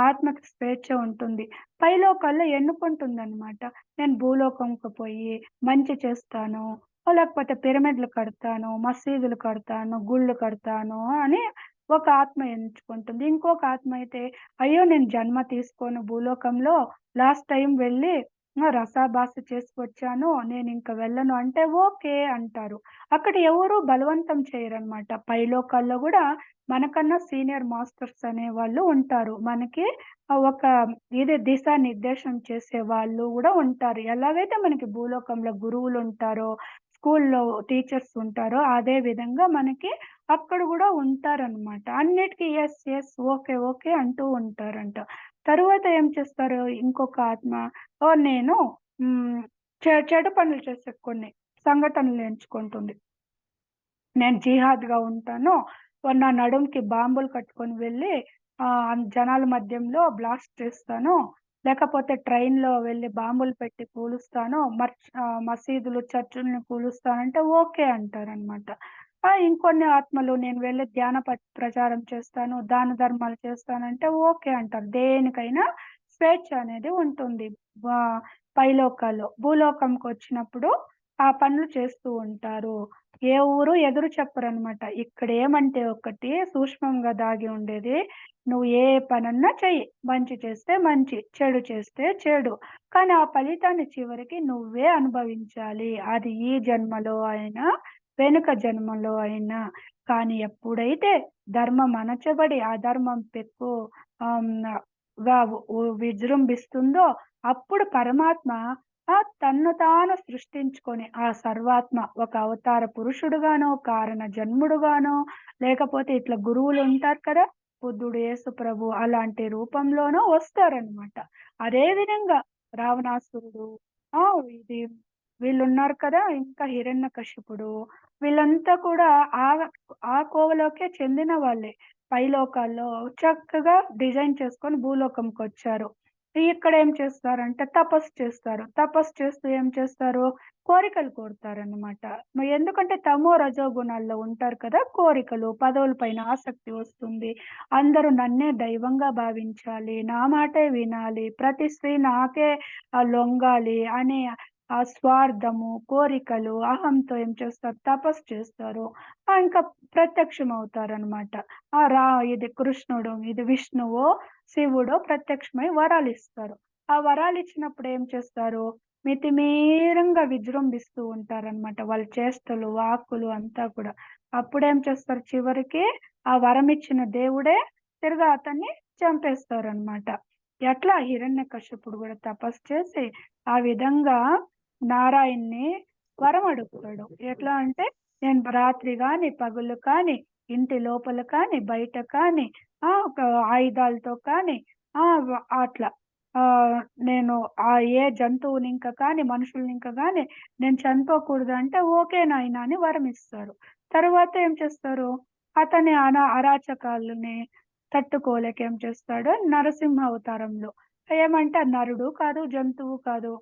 ఆత్మకి స్వేచ్ఛ ఉంటుంది. పైలోకాల్లో ఎన్నుకుంటుందనమాట. నేను భూలోకంకి పోయి మంచి చేస్తాను, లేకపోతే పిరమిడ్‌లు కడతాను, మసీదులు కడతాను, గుళ్ళు కడతాను అని ఒక ఆత్మ ఎంచుకుంటుంది. ఇంకొక ఆత్మ అయితే, అయ్యో! నేను జన్మ తీసుకోను భూలోకంలో లాస్ట్ టైమ్ వెళ్ళి రసాభాస చేసుకొచ్చాను. నేనింక వెళ్ళను అంటే ఓకే అంటారు. అక్కడ ఎవరు బలవంతం చేయరనమాట. పైలోకాల్లో గూడా మనకన్నా సీనియర్ మాస్టర్స్ అనేవాళ్ళు ఉంటారు. మనకి ఒక దిశానిర్దేశం చేసేవాళ్ళు గూడా ఉంటారు. ఎలాగైతే మనకి భూలోకంలో గురువులుంటారో, స్కూల్లో టీచర్స్ ఉంటారో, అదే విధంగా మనకి అక్కడ గూడా ఉంటారనమాట. అన్నిటికి యెస్, యెస్, ఓకే, ఓకే అంటూ ఉంటారంట. తరువాత ఏం చేస్తారు ఇంకొక ఆత్మ, నేను హ్మ్. చెడు పనులు చేసే కొన్ని సంఘటనలు ఎంచుకుంటుంది. నేను జిహాద్‌గా ఉంటాను. నా నడుముకి బాంబులు కట్టుకొని వెళ్ళి జనాల మధ్యంలో బ్లాస్ట్ చేస్తాను. లేకపోతే ట్రైన్‌లో వెళ్ళి బాంబులు పెట్టి కూలుస్తాను. మసీదులు, చర్చుల్ని కూలుస్తానంటే ఓకే అంటారనమాట. ఇంకొన్ని ఆత్మలు నేను వెళ్లి ధ్యాన ప్రచారం చేస్తాను, దాన ధర్మాలు చేస్తానంటే ఓకే అంటారు. దేనికైనా స్వేచ్ఛ అనేది ఉంటుంది. వా పైలోకాల్లో. భూలోకంకొచ్చినప్పుడు ఆ పనులు చేస్తూ ఉంటారు. ఏ ఊరు ఎదురు చెప్పరనమాట. ఇక్కడేమంటే ఒకటి సూక్ష్మంగా దాగి ఉండేది. నువ్వు ఏ పనన్నా చెయ్యి. మంచి చేస్తే మంచి, చెడు చేస్తే చెడు. కానీ ఆ ఫలితాన్ని చివరికి నువ్వే అనుభవించాలి. అది ఈ జన్మలో అయినా, వెనుక జన్మలో అయినా. కానీ ఎప్పుడైతే ధర్మం అణచబడి అధర్మం ఆహ్, హ్మ్. గా విజృంభిస్తుందో అప్పుడు పరమాత్మ తన్ను తాను సృష్టించుకొని ఆ సర్వాత్మ ఒక అవతార పురుషుడుగానో, కారణ జన్ముడుగానో, లేకపోతే ఇట్లా గురువులుంటారు కదా! బుద్ధుడు, యేసుప్రభు అలాంటి రూపంలోనో వస్తారనమాట. అదే విధంగా రావణాసురుడు, ఆ! ఇది వీళ్ళున్నారు కదా! ఇంకా హిరణ్యకశిపుడు వీళ్ళంతా కూడా ఆ ఆ కోవలోకే చెందిన వాళ్ళే. పైలోకాల్లో చక్కగా డిజైన్ చేసుకొని భూలోకంకొచ్చారు. ఇక్కడేం చేస్తారంటే తపస్సు చేస్తారు. తపస్సు చేస్తూ ఏం చేస్తారు? కోరికలు కోరుతారనమాట. ఎందుకంటే తమో, రజో గుణాల్లో ఉంటారు కదా! కోరికలు, పదవుల పైన ఆసక్తి వస్తుంది. అందరూ నన్నే దైవంగా భావించాలి, నా మాటే వినాలి, ప్రతి స్త్రీ నాకే లొంగాలి అనే స్వార్థము, కోరికలు, అహంతో ఏం చేస్తారు? తపస్సు చేస్తారు. ఇంకా ప్రత్యక్షమవుతారనమాట. ఇది కృష్ణుడు, ఇది విష్ణువు, శివుడో ప్రత్యక్షమై వరాలిస్తారు. ఆ వరాలిచ్చినప్పుడు ఏం చేస్తారు? మితిమీరంగా విజృంభిస్తూ ఉంటారనమాట. వాళ్ళ చేష్టలు, వాక్కులు అంతా కూడా. అప్పుడేం చేస్తారు చివరికి ఆ వరమిచ్చిన దేవుడే తిరిగి అతన్ని చంపేస్తారనమాట. ఎట్లా హిరణ్యకశిపుడు గూడా తపస్సు చేసి ఆ విధంగా నారాయణ్ణి వరం అడుగుతాడు. ఎట్లా అంటే నేను రాత్రి గాని, పగలు కానీ, ఇంటి లోపల కానీ, బయట కానీ ఒక ఆయుధాలతో కానీ అట్లా ఆహ్, నేను ఏ జంతువునింక కానీ, మనుషులనింక గాని నేను చనిపోకూడదంటే, "ఓకే నాయనా" అని వరమిస్తారు. తరువాత ఏం చేస్తారు? అతని అరాచకాలని తట్టుకోలేక ఏం చేస్తాడు, నరసింహ అవతారంలో ఏమంటే నరుడు కాదు, జంతువు కాదు.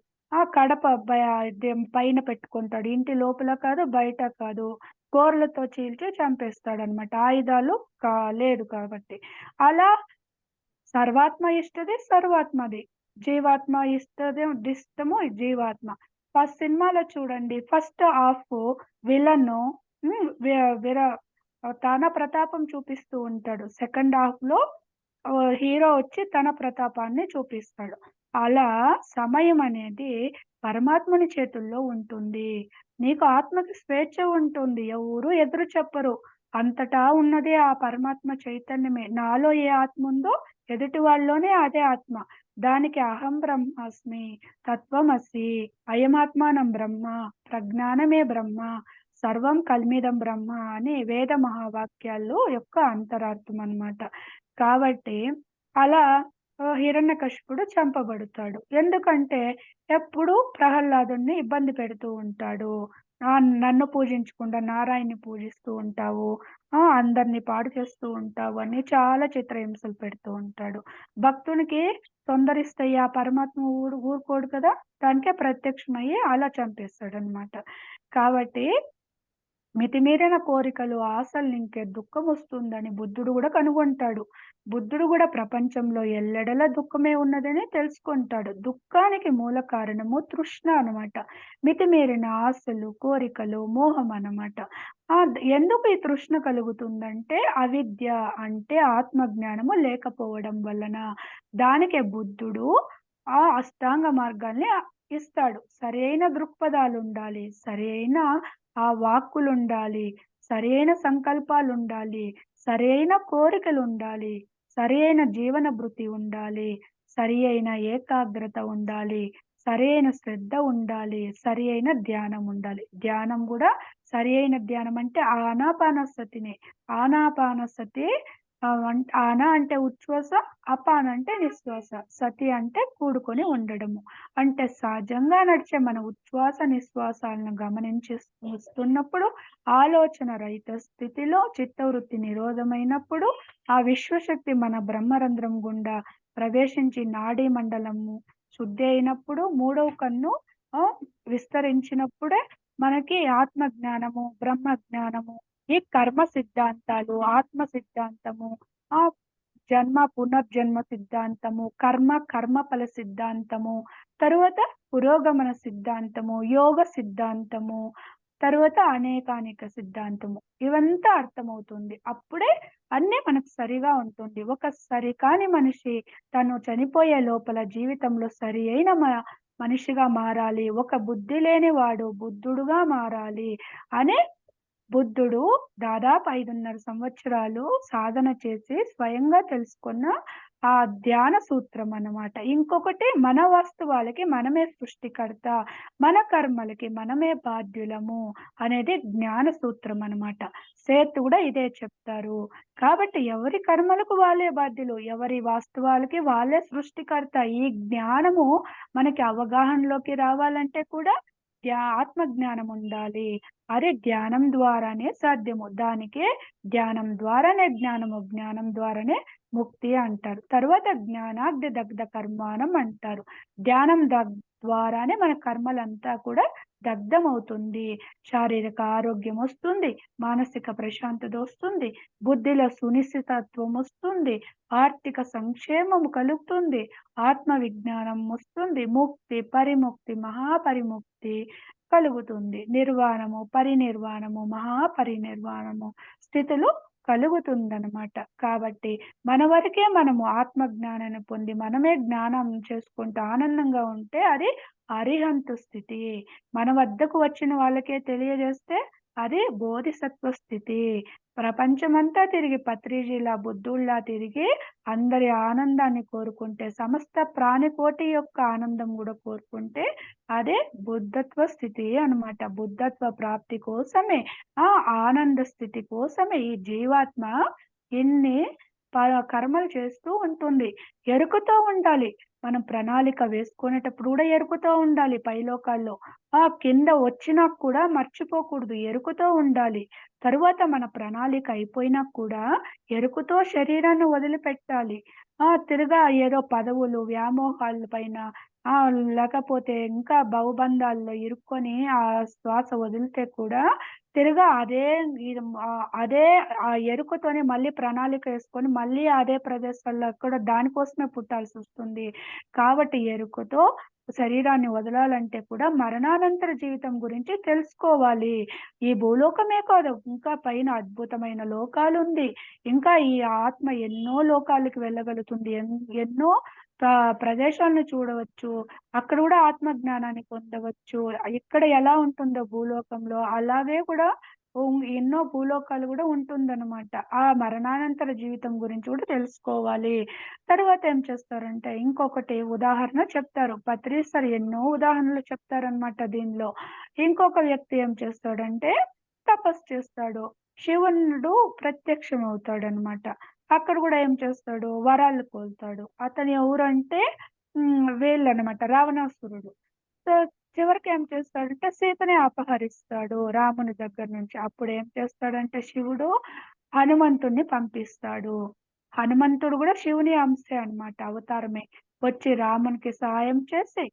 కడప పైన పెట్టుకుంటాడు. ఇంటి లోపల కాదు, బయట కాదు. గోర్లతో చీల్చి చంపేస్తాడనమాట. ఆయుధాలు కా లేదు కాబట్టి. అలా సర్వాత్మ ఇష్టది సర్వాత్మది. జీవాత్మ ఇష్టము జీవాత్మ. ఫస్ట్ సినిమాలో చూడండి ఫస్ట్ హాఫ్ విలను హ్మ్. వి విర తన ప్రతాపం చూపిస్తూ ఉంటాడు. సెకండ్ హాఫ్‌లో హీరో వచ్చి తన ప్రతాపాన్ని చూపిస్తాడు. అలా సమయం అనేది పరమాత్ముని చేతుల్లో ఉంటుంది. నీకు ఆత్మకి స్వేచ్ఛ ఉంటుంది. ఎవరు ఎదురు చెప్పరు. అంతటా ఉన్నదే ఆ పరమాత్మ చైతన్యమే. నాలో ఏ ఆత్మ ఉందో ఎదుటి వాళ్ళలోనే అదే ఆత్మ. దానికి అహం బ్రహ్మాస్మి, తత్వమసి, అయమాత్మానం బ్రహ్మ, ప్రజ్ఞానమే బ్రహ్మ, సర్వం కల్మిదం బ్రహ్మ అని వేద మహావాక్యాలు యొక్క అంతరార్థం అన్నమాట. కాబట్టి అలా హిరణ్యకశిపుడు చంపబడతాడు. ఎందుకంటే ఎప్పుడూ ప్రహ్లాదుడిని ఇబ్బంది పెడుతూ ఉంటాడు. నన్ను పూజించకుండా నారాయణ్‌ని పూజిస్తూ ఉంటావు. అందరిని పాడు చేస్తూ ఉంటావు అని చాలా చిత్రహింసలు పెడుతూ ఉంటాడు. భక్తునికి తొందరిస్తే ఆ పరమాత్మ ఊరుకోడు కదా! దానికే ప్రత్యక్షమయ్యి అలా చంపేస్తాడనమాట. కాబట్టి మితిమీరిన కోరికలు, ఆశలనింకే దుఃఖమొస్తుందని బుద్ధుడు గూడా కనుగొంటాడు. బుద్ధుడు గూడా ప్రపంచంలో ఎల్లెడలా దుఃఖమే ఉన్నదని తెలుసుకుంటాడు. దుఃఖానికి మూల కారణము తృష్ణ అనమాట. మితిమీరిన ఆశలు, కోరికలు, మోహం అన్నమాట. ఎందుకు ఈ తృష్ణ కలుగుతుందంటే అవిద్య అంటే ఆత్మజ్ఞానము లేకపోవడం వలన. దానికే బుద్ధుడు ఆ అష్టాంగ మార్గాల్ని ఇస్తాడు. సరైన దృక్పథాలుండాలి. సరైన వాక్కులుండాలి. సరైన సంకల్పాలుండాలి. సరైన కోరికలుండాలి. సరియైన జీవన భృతి ఉండాలి. సరియైన ఏకాగ్రత ఉండాలి. సరియైన శ్రద్ధ ఉండాలి. సరియైన ధ్యానం ఉండాలి. ధ్యానం గూడా సరియైన ధ్యానం అంటే ఆనాపానసతినే. ఆనాపానసతి ఆన అంటే ఉచ్ఛ్వాస, అపాన అంటే నిశ్వాస, సతి అంటే కూడుకొని ఉండడము. అంటే సహజంగా నడిచే మన ఉచ్ఛ్వాస, నిశ్వాసాలను గమనించి వస్తున్నప్పుడు ఆలోచన రహిత స్థితిలో చిత్తవృత్తి నిరోధమైనప్పుడు ఆ విశ్వశక్తి మన బ్రహ్మరంధ్రం గుండా ప్రవేశించి నాడీ మండలము శుద్ధి అయినప్పుడు మూడవ కన్ను విస్తరించినప్పుడే మనకి ఆత్మ జ్ఞానము, బ్రహ్మ జ్ఞానము, ఈ కర్మ సిద్ధాంతాలు, ఆత్మ సిద్ధాంతము, ఆ పునర్జన్మ సిద్ధాంతము, కర్మఫల సిద్ధాంతము, తరువాత పురోగమన సిద్ధాంతము, యోగ సిద్ధాంతము, తరువాత అనేకానేక సిద్ధాంతము. ఇవంతా అర్థమవుతుంది. అప్పుడే అన్నీ మనకు సరిగా ఉంటుంది. ఒక సరికాని మనిషి తను చనిపోయే లోపల జీవితంలో సరి అయిన మనిషిగా మారాలి. ఒక బుద్ధి లేనివాడు బుద్ధుడుగా మారాలి అని బుద్ధుడు దాదాపు 5:30 సంవత్సరాలు సాధన చేసి స్వయంగా తెలుసుకున్న ఆ ధ్యాన సూత్రం అన్నమాట. ఇంకొకటి మన వాస్తవాలకి మనమే సృష్టికర్త, మన కర్మలకి మనమే బాధ్యులము అనేది జ్ఞాన సూత్రం అన్నమాట. సేతు కూడా ఇదే చెప్తారు. కాబట్టి ఎవరి కర్మలకు వాళ్ళే బాధ్యులు, ఎవరి వాస్తవాలకి వాళ్ళే సృష్టికర్త. ఈ జ్ఞానము మనకి అవగాహనలోకి రావాలంటే కూడా ఆత్మ జ్ఞానం ఉండాలి. అది ధ్యానం ద్వారానే సాధ్యము. దానికే ధ్యానం ద్వారానే జ్ఞానము, జ్ఞానం ద్వారానే ముక్తి అంటారు. తరువాత జ్ఞానాగ్ని దగ్ధ కర్మాణం అంటారు. ధ్యానం ద్వారానే మన కర్మలంతా కూడా దగ్ధమవుతుంది. శారీరక ఆరోగ్యం వస్తుంది, మానసిక ప్రశాంతత వస్తుంది, బుద్ధిలో సునిశ్చితత్వం వస్తుంది, ఆర్థిక సంక్షేమము కలుగుతుంది, ఆత్మ విజ్ఞానం వస్తుంది, ముక్తి, పరిముక్తి, మహాపరిముక్తి కలుగుతుంది. నిర్వాణము, పరినిర్వాణము, మహాపరినిర్వాణము స్థితులు కలుగుతుందనమాట. కాబట్టి మన వరకే మనము ఆత్మ జ్ఞానాన్ని పొంది మనమే జ్ఞానం చేసుకుంటూ ఆనందంగా ఉంటే అది అరిహంతు స్థితి. మన వద్దకు వచ్చిన వాళ్ళకే తెలియజేస్తే అది బోధిసత్వ స్థితి. ప్రపంచమంతా తిరిగి పత్రిజీలా, బుద్ధుల్లా తిరిగి అందరి ఆనందాన్ని కోరుకుంటే, సమస్త ప్రాణికోటి యొక్క ఆనందం గూడా కోరుకుంటే అదే బుద్ధత్వ స్థితి అన్నమాట. బుద్ధత్వ ప్రాప్తి కోసమే, ఆ ఆనంద స్థితి కోసమే ఈ జీవాత్మ ఇన్ని కర్మలు చేస్తూ ఉంటుంది. ఎరుకతో ఉండాలి. మనం ప్రణాళిక వేసుకునేటప్పుడు కూడా ఎరుకుతో ఉండాలి పైలోకాల్లో. కింద వచ్చినా కూడా మర్చిపోకూడదు. ఎరుకుతో ఉండాలి. తరువాత మన ప్రణాళిక అయిపోయినా కూడా ఎరుకుతో శరీరాన్ని వదిలిపెట్టాలి. తిరగా ఏదో పదవులు, వ్యామోహాల పైన లేకపోతే ఇంకా భవబంధాల్లో ఇరుక్కొని ఆ శ్వాస వదిలితే కూడా తిరగా అదే ఎరుకతోనే మళ్ళీ ప్రణాళిక యేసుకొని మళ్ళీ అదే ప్రదేశాల్లో కూడా దానికోసమే పుట్టాల్సొస్తుంది. కాబట్టి ఎరుకతో శరీరాన్ని వదలాలంటే కూడా మరణానంతర జీవితం గురించి తెలుసుకోవాలి. ఈ భూలోకమే కాదు, ఇంకా పైన అద్భుతమైన లోకాలుంది. ఇంకా ఈ ఆత్మ ఎన్నో లోకాలకు వెళ్ళగలుగుతుంది. ఎన్నో ప్రదేశాలను చూడవచ్చు. అక్కడ కూడా ఆత్మ జ్ఞానాన్ని పొందవచ్చు. ఇక్కడ ఎలా ఉంటుందో భూలోకంలో అలాగే కూడా ఎన్నో భూలోకాలు కూడా ఉంటుందన్నమాట. ఆ మరణానంతర జీవితం గురించి కూడా తెలుసుకోవాలి. తర్వాత ఏం చేస్తారంటే ఇంకొకటి ఉదాహరణ చెప్తారు. పత్రిసారి ఎన్నో ఉదాహరణలు చెప్తారనమాట దీనిలో. ఇంకొక వ్యక్తి ఏం చేస్తాడంటే తపస్సు చేస్తాడు. శివునుడు ప్రత్యక్షమవుతాడనమాట. అక్కడ కూడా ఏం చేస్తాడు? వరాలు కోరుతాడు. అతను ఎవరంటే వీళ్ళనమాట రావణాసురుడు. సో, చివరికి ఏం చేస్తాడంటే సీతని అపహరిస్తాడు రాముని దగ్గర నుంచి. అప్పుడు ఏం చేస్తాడంటే శివుడు హనుమంతుడిని పంపిస్తాడు. హనుమంతుడు కూడా శివుని అంశే అన్నమాట, అవతారమే. వచ్చి రామునికి సహాయం చేసి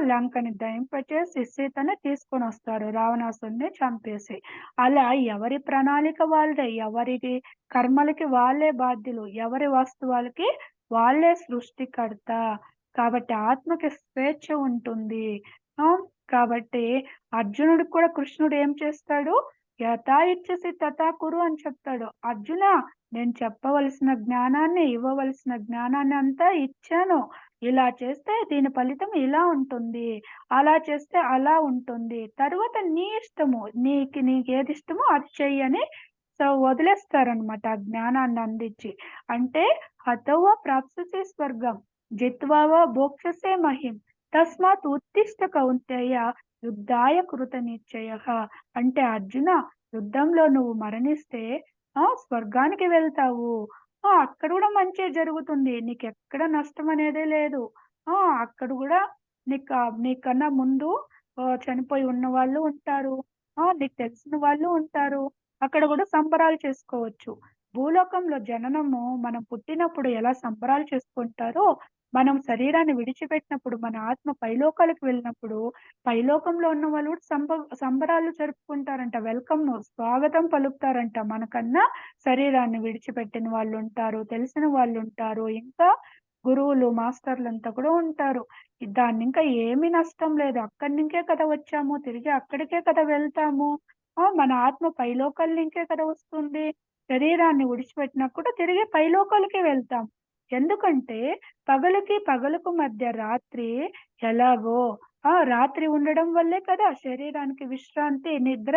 లంకని దహింపచేసి సీతని తీసుకొనొస్తాడు రావణాసురుడిని చంపేసి. అలా ఎవరి ప్రణాళిక వాళ్ళదే. ఎవరికి కర్మలకి వాళ్ళే బాధ్యులు. ఎవరి వాస్తవాలకి వాళ్ళే సృష్టికర్త. కాబట్టి ఆత్మకి స్వేచ్ఛ ఉంటుంది. ఆ! కాబట్టి అర్జునుడికి కూడా కృష్ణుడు ఏం చేస్తాడు? యథా ఇచ్చసి తథా కురు అని చెప్తాడు. అర్జున, నేను చెప్పవలసిన జ్ఞానాన్ని, ఇవ్వవలసిన జ్ఞానాన్ని అంతా ఇచ్చాను. ఇలా చేస్తే దీని ఫలితం ఇలా ఉంటుంది. అలా చేస్తే అలా ఉంటుంది. తరువాత నీ ఇష్టము. నీకేది ఇష్టమో అది చెయ్యి అని వదిలేస్తారనమాట ఆ జ్ఞానాన్ని అందించి. అంటే హతౌవ ప్రాప్స్యసి స్వర్గం జిత్వా వా భోక్ష్యసే మహిం తస్మాత్ ఉత్తిష్ట కౌంతేయ యుద్ధాయ కృత నిశ్చయః. అంటే అర్జున, యుద్ధంలో నువ్వు మరణిస్తే స్వర్గానికి వెళ్తావు. అక్కడ కూడా మంచే జరుగుతుంది. నీకెక్కడ నష్టం అనేదే లేదు. అక్కడ కూడా నీకన్నా ముందు చనిపోయి ఉన్న వాళ్ళు ఉంటారు. నీకు తెలిసిన వాళ్ళు ఉంటారు. అక్కడ కూడా సంబరాలు చేసుకోవచ్చు. భూలోకంలో జననము మనం పుట్టినప్పుడు ఎలా సంబరాలు చేసుకుంటారో, మనం శరీరాన్ని విడిచిపెట్టినప్పుడు మన ఆత్మ పైలోకాలకు వెళ్ళినప్పుడు పైలోకంలో ఉన్న వాళ్ళు కూడా సంబరాలు జరుపుకుంటారంట. స్వాగతం పలుకుతారంట. మనకన్నా శరీరాన్ని విడిచిపెట్టిన వాళ్ళుంటారు, తెలిసిన వాళ్ళుంటారు, ఇంకా గురువులు, మాస్టర్లంతా కూడా ఉంటారు. దాన్నింకా ఏమి నష్టం లేదు. అక్కడి నుంకే కదా వచ్చాము, తిరిగి అక్కడికే కదా వెళ్తాము. మన ఆత్మ పైలోకాల నుంకే కదా వస్తుంది. శరీరాన్ని విడిచిపెట్టినా కూడా తిరిగి పైలోకాలకే వెళ్తాం. ఎందుకంటే పగలుకు మధ్య రాత్రి ఎలాగో రాత్రి ఉండడం వల్లే కదా శరీరానికి విశ్రాంతి, నిద్ర.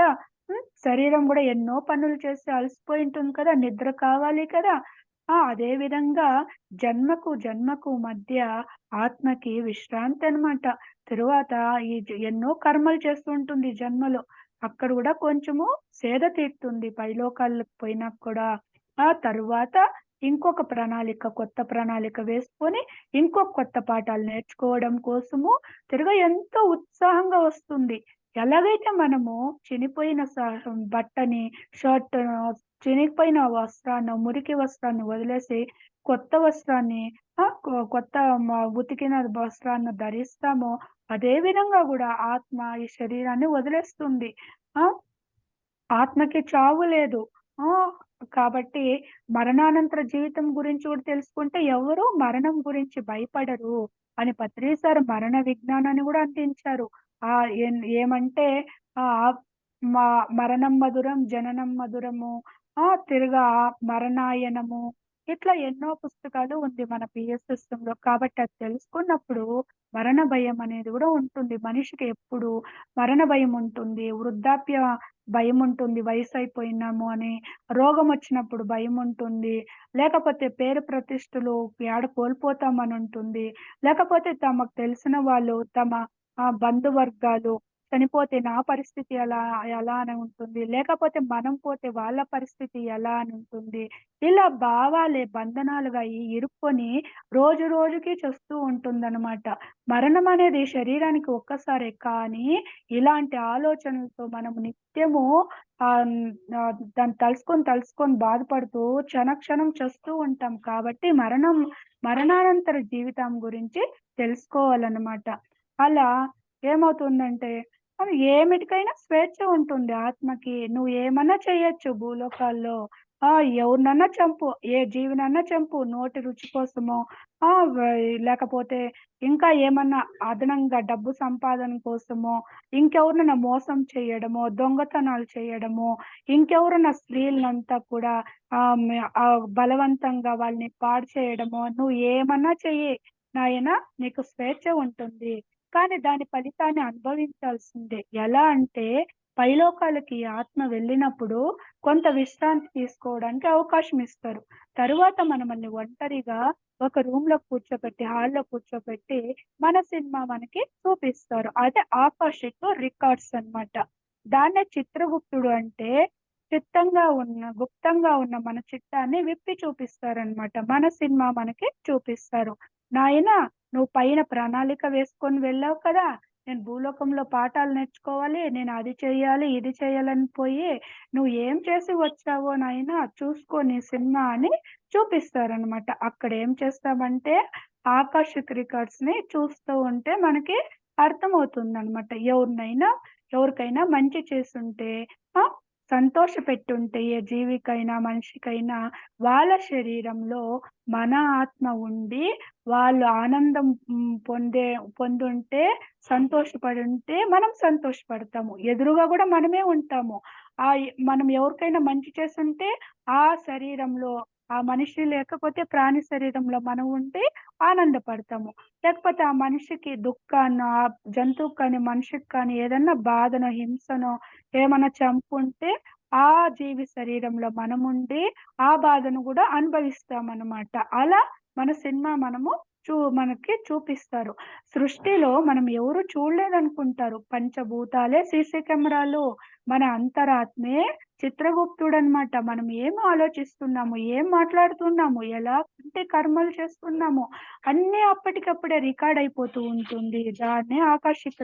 శరీరం కూడా ఎన్నో పనులు చేసి అలసిపోయి ఉంటుంది కదా, నిద్ర కావాలి కదా. అదే విధంగా జన్మకు మధ్య ఆత్మకి విశ్రాంతి అన్నమాట. తరువాత ఎన్నో కర్మలు చేస్తూ ఉంటుంది ఈ జన్మలో. అక్కడ కూడా కొంచెము సేద తీరుతుంది పైలోకాలకు పోయినా కూడా. ఆ తరువాత ఇంకొక కొత్త ప్రణాళిక వేసుకొని కొత్త పాఠాలు నేర్చుకోవడం కోసము ఎంతో ఉత్సాహంగా వస్తుంది. ఎలాగైతే మనము చినిపోయిన బట్టని, షర్ట్‌ను చినిగిపోయిన వస్త్రాన్నో, మురికి వస్త్రాన్ని వదిలేసి కొత్త వస్త్రాన్ని కొత్త ఉతికిన వస్త్రాన్ని ధరిస్తామో, అదే విధంగా గూడా ఆత్మ ఈ శరీరాన్ని వదిలేస్తుంది. ఆ! ఆత్మకి చావు లేదు. ఆ! కాబట్టి మరణానంతర జీవితం గురించి కూడా తెలుసుకుంటే ఎవరు మరణం గురించి భయపడరు అని పత్రిసారు మరణ విజ్ఞానాన్ని గూడా అందించారు. ఏమంటే ఆహ్, మ మరణం మధురం, జననం మధురము, తిరగా మరణాయనము ఇట్లా ఎన్నో పుస్తకాలు ఉంది మన పిఎస్ సిస్టమ్‌లో. కాబట్టి అది తెలుసుకున్నప్పుడు మరణ భయం అనేది గూడా ఉంటుంది. మనిషికి ఎప్పుడు మరణ భయం ఉంటుంది. వృద్ధాప్య భయముంటుంది. వయసైపోయినాము అని. రోగమొచ్చినప్పుడు భయముంటుంది. లేకపోతే పేరు ప్రతిష్టలు యాడ కోల్పోతామనుంటుంది. లేకపోతే తమకు తెలిసిన వాళ్ళు తమ బంధువర్గాలు చనిపోతే నా పరిస్థితి ఎలా అని ఉంటుంది. లేకపోతే మనం పోతే వాళ్ళ పరిస్థితి ఎలా అని ఉంటుంది. ఇలా భావాలే బంధనాలుగా ఇరుక్కొని రోజు రోజుకి చస్తూ ఉంటుందనమాట. మరణమనేది శరీరానికి ఒక్కసారే కానీ ఇలాంటి ఆలోచనలతో మనము నిత్యము దాన్ని తలుసుకొని బాధపడుతూ క్షణక్షణం చస్తూ ఉంటాం. కాబట్టి మరణానంతర జీవితం గురించి తెలుసుకోవాలనమాట. అలా ఏమవుతుందంటే ఏమిటికైనా స్వేచ్ఛ ఉంటుంది ఆత్మకి. నువ్వు ఏమన్నా చేయొచ్చు భూలోకాల్లో. ఎవరినన్నా చంపు. ఏ జీవినన్నా చంపు. నోటి రుచి కోసమో, ఆ! లేకపోతే ఇంకా ఏమన్నా అదనంగా డబ్బు సంపాదన కోసమో, ఇంకెవరినైనా మోసం చేయడమో, దొంగతనాలు చేయడమో, ఇంకెవరన్నా స్త్రీలనంతా కూడా బలవంతంగా వాళ్ళని పాడు చేయడమో, నువ్వు ఏమన్నా చెయ్యి నాయనా నీకు స్వేచ్ఛ ఉంటుంది. కానీ దాని ఫలితాన్ని అనుభవించాల్సిందే. ఎలా అంటే పైలోకాలకి ఆత్మ వెళ్ళినప్పుడు కొంత విశ్రాంతి తీసుకోవడానికి అవకాశం ఇస్తారు. తరువాత మనల్ని ఒంటరిగా ఒక రూమ్‌లో కూర్చోబెట్టి, హాల్‌లో కూర్చోబెట్టి మన సినిమా మనకి చూపిస్తారు. అదే ఆకాషిక్ రికార్డ్స్ అన్నమాట. దాన్నే చిత్రగుప్తుడు అంటే గుప్తంగా ఉన్న మన చిట్టాన్ని విప్పి చూపిస్తారనమాట. మన సినిమా మనకి చూపిస్తారు. నాయనా నువ్వు పైన ప్రణాళిక వేసుకొని వెళ్ళావు కదా! నేను భూలోకంలో పాఠాలు నేర్చుకోవాలి. నేను అది చెయ్యాలి, ఇది చెయ్యాలని పోయి నువ్వు ఏం చేసి వచ్చావో నాయనా చూసుకో నీ సినిమా అని చూపిస్తారనమాట. అక్కడ ఏం చేస్తామంటే ఆకాషిక్ రికార్డ్స్‌ని చూస్తూ ఉంటే మనకి అర్థమవుతుందనమాట. ఎవరికైనా మంచి చేసుంటే ఆ! సంతోషపెట్టుంటే ఏ జీవికైనా, మనిషికైనా వాళ్ళ శరీరంలో మన ఆత్మ ఉండి వాళ్ళు ఆనందం పొందుంటే, సంతోషపడుంటే మనం సంతోషపడతాము. ఎదురుగా గూడా మనమే ఉంటాము. మనం ఎవరికైనా మంచి చేసుంటే, ఆ శరీరంలో ఆ మనిషి లేకపోతే ప్రాణి శరీరంలో మనం ఉండి ఆనందపడతాము. లేకపోతే ఆ మనిషికి దుఃఖాన్నో, ఆ జంతువుకి కానీ, మనిషికి కానీ ఏదన్నా బాధనో, హింసనో ఏమన్నా చంపుంటే, ఆ జీవి శరీరంలో మనముండి, ఆ బాధను గూడా అనుభవిస్తామనమాట. అలా మన సినిమా మనకి చూపిస్తారు. సృష్టిలో మనం ఎవరు చూడలేదనుకుంటారు. పంచభూతాలే సీసీ కెమెరాలు. మన అంతరాత్మే చిత్రగుప్తుడనమాట. మనం ఏం ఆలోచిస్తున్నాము, ఏం మాట్లాడుతున్నాము, ఎలాంటి కర్మలు చేస్తున్నాము, అన్నీ అప్పటికప్పుడే రికార్డ్ అయిపోతూ ఉంటుంది. దాన్నే ఆకాశిక్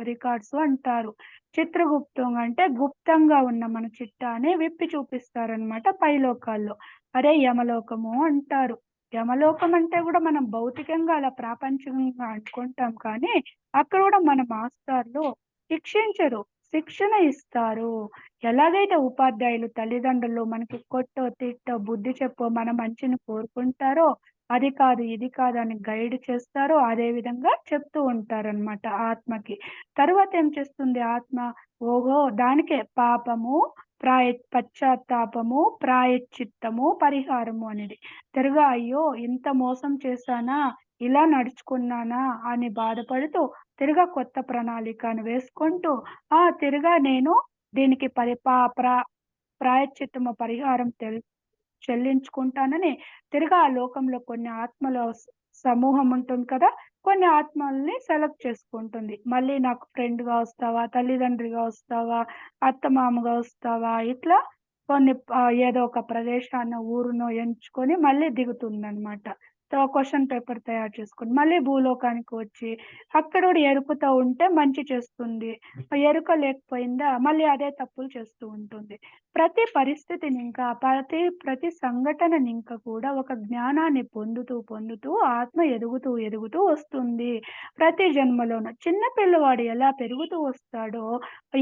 రికార్డ్స్ అంటారు. చిత్రగుప్తం అంటే గుప్తంగా ఉన్న మన చిట్టాని విప్పి చూపిస్తారనమాట పైలోకాల్లో. అదే యమలోకము అంటారు. యమలోకం అంటే గూడా మనం భౌతికంగా అలా ప్రాపంచికంగా అనుకుంటాం కానీ, అక్కడ గూడా మన మాస్టార్లు శిక్షించరు. శిక్షణ ఇస్తారు. ఎలాగైతే ఉపాధ్యాయులు, తల్లిదండ్రులు మనకి కొట్టో, తిట్టో, బుద్ధి చెప్పో మన మంచిని కోరుకుంటారో, అది కాదు, ఇది కాదు అని గైడ్ చేస్తారో, అదే విధంగా చెప్తూ ఉంటారనమాట ఆత్మకి. తరువాత ఏం చేస్తుంది ఆత్మ? ఓహో! దానికే పాపము, పశ్చాత్తాపము, ప్రాయశ్చిత్తము, పరిహారము అనేది. తిరగా అయ్యో! ఇంత మోసం చేశానా? ఇలా నడుచుకున్నానా? అని బాధపడుతూ తిరగా కొత్త ప్రణాళికను వేసుకుంటూ తిరగా నేను దీనికి పరి పా ప్రా ప్రాయశ్చిత్తము, పరిహారం చెల్లించుకుంటానని తిరగా ఆ లోకంలో కొన్ని ఆత్మల సమూహం ఉంటుంది కదా! కొన్ని ఆత్మల్ని సెలెక్ట్ చేసుకుంటుంది. మళ్ళీ నాకు ఫ్రెండ్‌గా వస్తావా? తల్లిదండ్రిగా వస్తావా? అత్తమామగా వస్తావా? ఇట్లా కొన్ని ఏదో ఒక ప్రదేశాన్నో, ఊరునో ఎంచుకొని మళ్ళీ దిగుతుందనమాట. క్వెషన్ పేపర్ తయారు చేసుకొని, మళ్ళీ భూలోకానికి వచ్చి, అక్కడ గూడా ఎరుకతో ఉంటే మంచి చేస్తుంది. ఎరుక లేకపోయిందా, మళ్ళీ అదే తప్పులు చేస్తూ ఉంటుంది. ప్రతి పరిస్థితిని ఇంకా ప్రతి సంఘటనని ఇంకా కూడా ఒక జ్ఞానాన్ని పొందుతూ ఆత్మ ఎదుగుతూ వస్తుంది. ప్రతి జన్మలోను. చిన్న పిల్లవాడు ఎలా పెరుగుతూ వస్తాడో,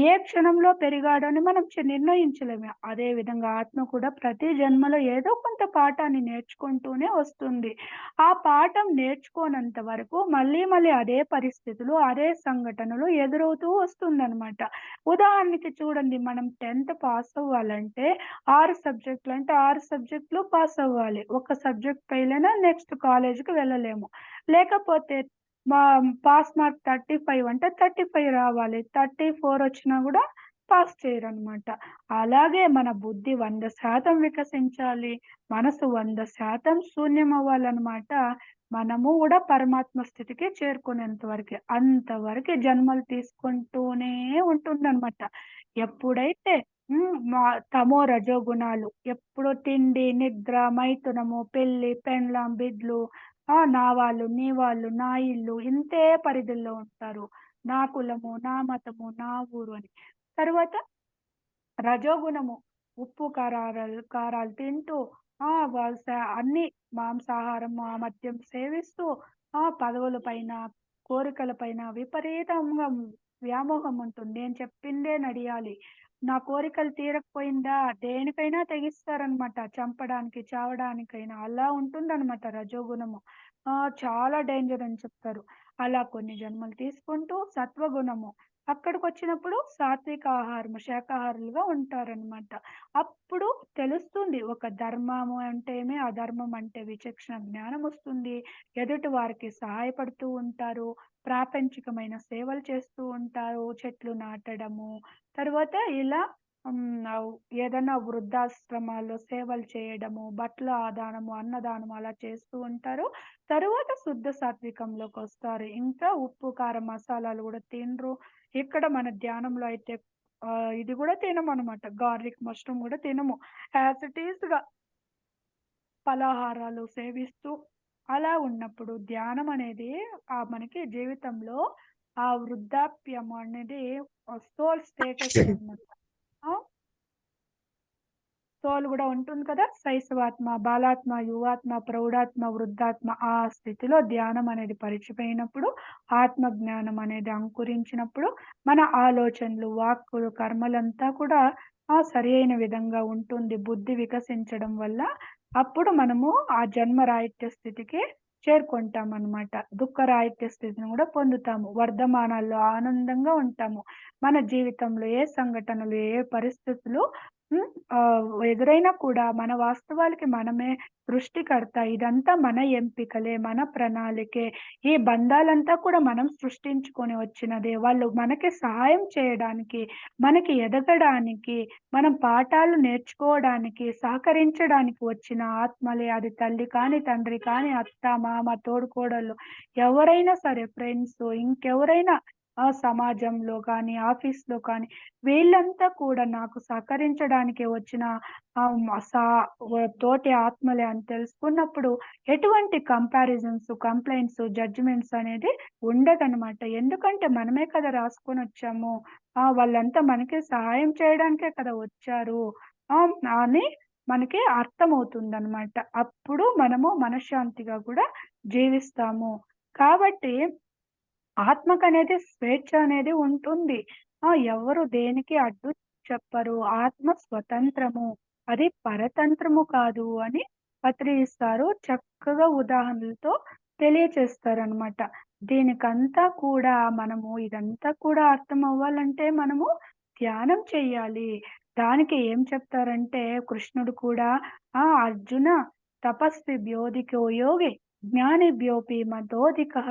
ఏ క్షణంలో పెరిగాడో అని మనం నిర్ణయించలేము. అదే విధంగా ఆత్మ కూడా ప్రతి జన్మలో ఏదో కొంత పాఠాన్ని నేర్చుకుంటూనే వస్తుంది. ఆ పాఠం నేర్చుకోనంత వరకు మళ్ళీ అదే పరిస్థితులు, అదే సంఘటనలు ఎదురవుతూ వస్తుందనమాట. ఉదాహరణకి చూడండి, మనం 10థ్ పాస్ అవ్వాలంటే 6 సబ్జెక్టులంటే 6 సబ్జెక్టులు పాస్ అవ్వాలి. ఒక సబ్జెక్ట్ ఫెయిల్ అయినా నెక్స్ట్ కాలేజ్‌కి వెళ్ళలేము. లేకపోతే మా పాస్ మార్క్ 35 అంటే 35 రావాలి. 34 వచ్చినా గూడా పాస్ చేయరనమాట. అలాగే మన బుద్ధి 100% వికసించాలి. మనసు 100% శూన్యమవ్వాలనమాట. మనము గూడా పరమాత్మ స్థితికి చేరుకునేంత వరకే. అంతవరకే జన్మలు తీసుకుంటూనే ఉంటుందనమాట. ఎప్పుడైతే తమో రజోగుణాలు ఎప్పుడు తిండి, నిద్ర, మైథునము, పెళ్లి, పెండ్లాం, బిడ్లు, నా వాళ్ళు, నీ వాళ్ళు, నా ఇల్లు ఇంతే పరిధుల్లో ఉంటారు. నా కులము, నా మతము, నా ఊరు అని. తరువాత రజోగుణము ఉప్పు, కారాలు తింటూ వాళ్ళు అన్ని మాంసాహారం, మద్యం సేవిస్తూ పదవుల పైన, కోరికల పైన విపరీతంగా వ్యామోహం ఉంటుంది. నేను చెప్పిందే నడియాలి. నా కోరికలు తీరకపోయిందా దేనికైనా తెగిస్తారనమాట. చంపడానికి, చావడానికైనా అలా ఉంటుందనమాట రజోగుణము. చాలా డేంజర్ అని చెప్తారు. అలా కొన్ని జన్మలు తీసుకుంటూ సత్వగుణము అక్కడికొచ్చినప్పుడు సాత్విక ఆహారము, శాకాహారులుగా ఉంటారనమాట. అప్పుడు తెలుస్తుంది ఒక ధర్మము అంటే ఏమి, అధర్మం అంటే విచక్షణ జ్ఞానం వస్తుంది. ఎదుటి వారికి సహాయపడుతూ ఉంటారు. ప్రాపంచికమైన సేవలు చేస్తూ ఉంటారు. చెట్లు నాటడము, తర్వాత ఇలా ఏదన్నా వృద్ధాశ్రమాల్లో సేవలు చేయడము, బట్టల దానము, అన్నదానము అలా చేస్తూ ఉంటారు. తరువాత శుద్ధ సాత్వికంలోకొస్తారు. ఇంకా ఉప్పు, కారం, మసాలాలు గూడా తినరు. ఇక్కడ మన ధ్యానంలో అయితే ఇది గూడా తినమనమాట. గార్లిక్ మష్రూమ్ గూడా తినము. యాజ్ ఇట్ ఈస్‌గా ఫలాహారాలు సేవిస్తూ అలా ఉన్నప్పుడు ధ్యానం అనేది మనకి జీవితంలో ఆ వృద్ధాప్యం అనేది సోల్ స్టేటస్ అనమాట. ఆ! సోల్ గూడా ఉంటుంది కదా! శైశవాత్మ, బాలాత్మ, యువాత్మ, ప్రౌఢాత్మ, వృద్ధాత్మ ఆ స్థితిలో ధ్యానం అనేది పరిచిపోయినప్పుడు, ఆత్మ జ్ఞానం అనేది అంకురించినప్పుడు, మన ఆలోచనలు, వాక్కులు, కర్మలంతా కూడా సరియైన విధంగా ఉంటుంది. బుద్ధి వికసించడం వల్ల అప్పుడు మనము ఆ జన్మరాహిత్య స్థితికి చేరుకుంటామనమాట. దుఃఖరాహిత్య స్థితిని గూడా పొందుతాము. వర్ధమానాల్లో ఆనందంగా ఉంటాము. మన జీవితంలో ఏ సంఘటనలు, ఏ పరిస్థితులు హ్మ్. ఎదురైనా కూడా మన వాస్తవాలకి మనమే సృష్టికర్త. ఇదంతా మన ఎంపికలే, మన ప్రణాళికే. ఈ బంధాలంతా కూడా మనం సృష్టించుకొని వచ్చినదే. వాళ్ళు మనకి సహాయం చేయడానికి, మనకి ఎదగడానికి, మనం పాఠాలు నేర్చుకోవడానికి, సహకరించడానికి వచ్చిన ఆత్మలే. అది తల్లి కానీ, తండ్రి కానీ, అత్త, మామ, తోడికోడళ్ళు ఎవరైనా సరే ఫ్రెండ్స్ ఇంకెవరైనా సమాజంలో కానీ, ఆఫీస్‌లో కానీ వీళ్ళంతా కూడా నాకు సహకరించడానికి వచ్చిన ఆహ్, మ సా వ తోటి ఆత్మలే అని తెలుసుకున్నప్పుడు ఎటువంటి కంపారిజన్స్, కంప్లెయింట్స్, జడ్జిమెంట్స్ అనేది ఉండదనమాట. ఎందుకంటే మనమే కదా రాసుకొనొచ్చాము. వాళ్ళంతా మనకి సహాయం చేయడానికే కదా వచ్చారు. అని మనకి అర్థమవుతుందనమాట. అప్పుడు మనము మనశ్శాంతిగా కూడా జీవిస్తాము. కాబట్టి ఆత్మకనేది స్వేచ్ఛ అనేది ఉంటుంది. ఎవరు దేనికి అడ్డు చెప్పరు. ఆత్మ స్వతంత్రము. అది పరతంత్రము కాదు అని పత్రి ఇస్తారు. చక్కగా ఉదాహరణలతో తెలియచేస్తారనమాట. దీనికంతా కూడా మనము ఇదంతా కూడా అర్థం అవ్వాలంటే మనము ధ్యానం చెయ్యాలి. దానికి ఏం చెప్తారంటే కృష్ణుడు కూడా అర్జున తపస్విభ్యోధికో యోగి జ్ఞానిభ్యోపి మతోధికః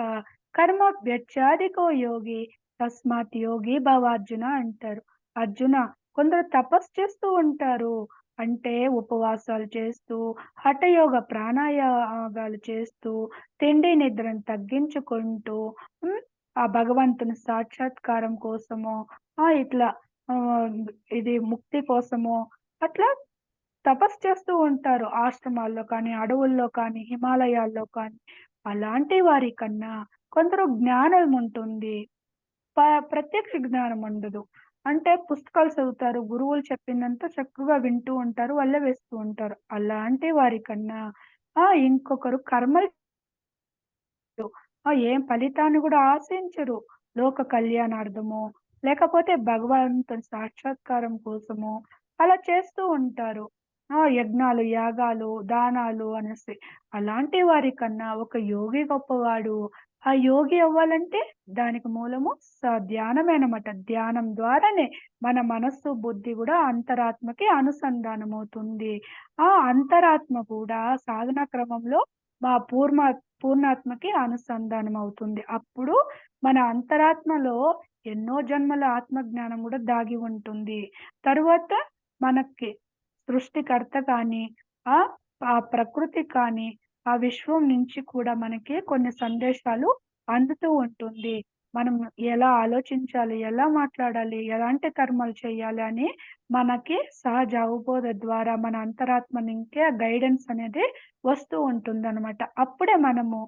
కర్మభ్యచ్చాధికో యోగి తస్మాత్ యోగి భవార్జున అంటారు. అర్జున కొందరు తపస్సు చేస్తూ ఉంటారు. అంటే ఉపవాసాలు చేస్తూ, హఠయోగ ప్రాణాయాగాలు చేస్తూ, తిండి నిద్రను తగ్గించుకుంటూ, హ్మ్. ఆ భగవంతుని సాక్షాత్కారం కోసమో, ఇట్లా ఆహ్, ఇది ముక్తి కోసమో అట్లా తపస్సు చేస్తూ ఉంటారు. ఆశ్రమాల్లో కానీ, అడవుల్లో కానీ, హిమాలయాల్లో కానీ. అలాంటి వారి కన్నా కొందరు జ్ఞానం ఉంటుంది. ప ప్రత్యక్ష జ్ఞానం ఉండదు. అంటే పుస్తకాలు చదువుతారు. గురువులు చెప్పిందంతా చక్కగా వింటూ ఉంటారు. వల్లె వేస్తూ ఉంటారు. అలాంటి వారి కన్నా ఇంకొకరు కర్మలు ఏం ఫలితాన్ని గూడా ఆశించరు. లోక కళ్యాణార్థమో, లేకపోతే భగవంతుని సాక్షాత్కారం కోసమో అలా చేస్తూ ఉంటారు. యజ్ఞాలు, యాగాలు, దానాలు అనేసి. అలాంటి వారి కన్నా ఒక యోగి గొప్పవాడు. ఆ యోగి అవ్వాలంటే దానికి మూలము ధ్యానమే అన్నమాట. ధ్యానం ద్వారానే మన మనస్సు, బుద్ధి గూడా అంతరాత్మకి అనుసంధానమవుతుంది. ఆ అంతరాత్మ కూడా సాధనా క్రమంలో మా పూర్ణాత్మకి అనుసంధానం అవుతుంది. అప్పుడు మన అంతరాత్మలో ఎన్నో జన్మల ఆత్మజ్ఞానం గూడా దాగి ఉంటుంది. తరువాత మనకి సృష్టికర్త కానీ, ఆహ్, ఆ ప్రకృతి కానీ, ఆ విశ్వం నుంచి కూడా మనకి కొన్ని సందేశాలు అందుతూ ఉంటుంది. మనం ఎలా ఆలోచించాలి, ఎలా మాట్లాడాలి, ఎలాంటి కర్మలు చేయాలి అని మనకి సహజ అవబోధ ద్వారా మన అంతరాత్మ నుంకే ఆ గైడెన్స్ అనేది వస్తూ ఉంటుందనమాట. అప్పుడే మనము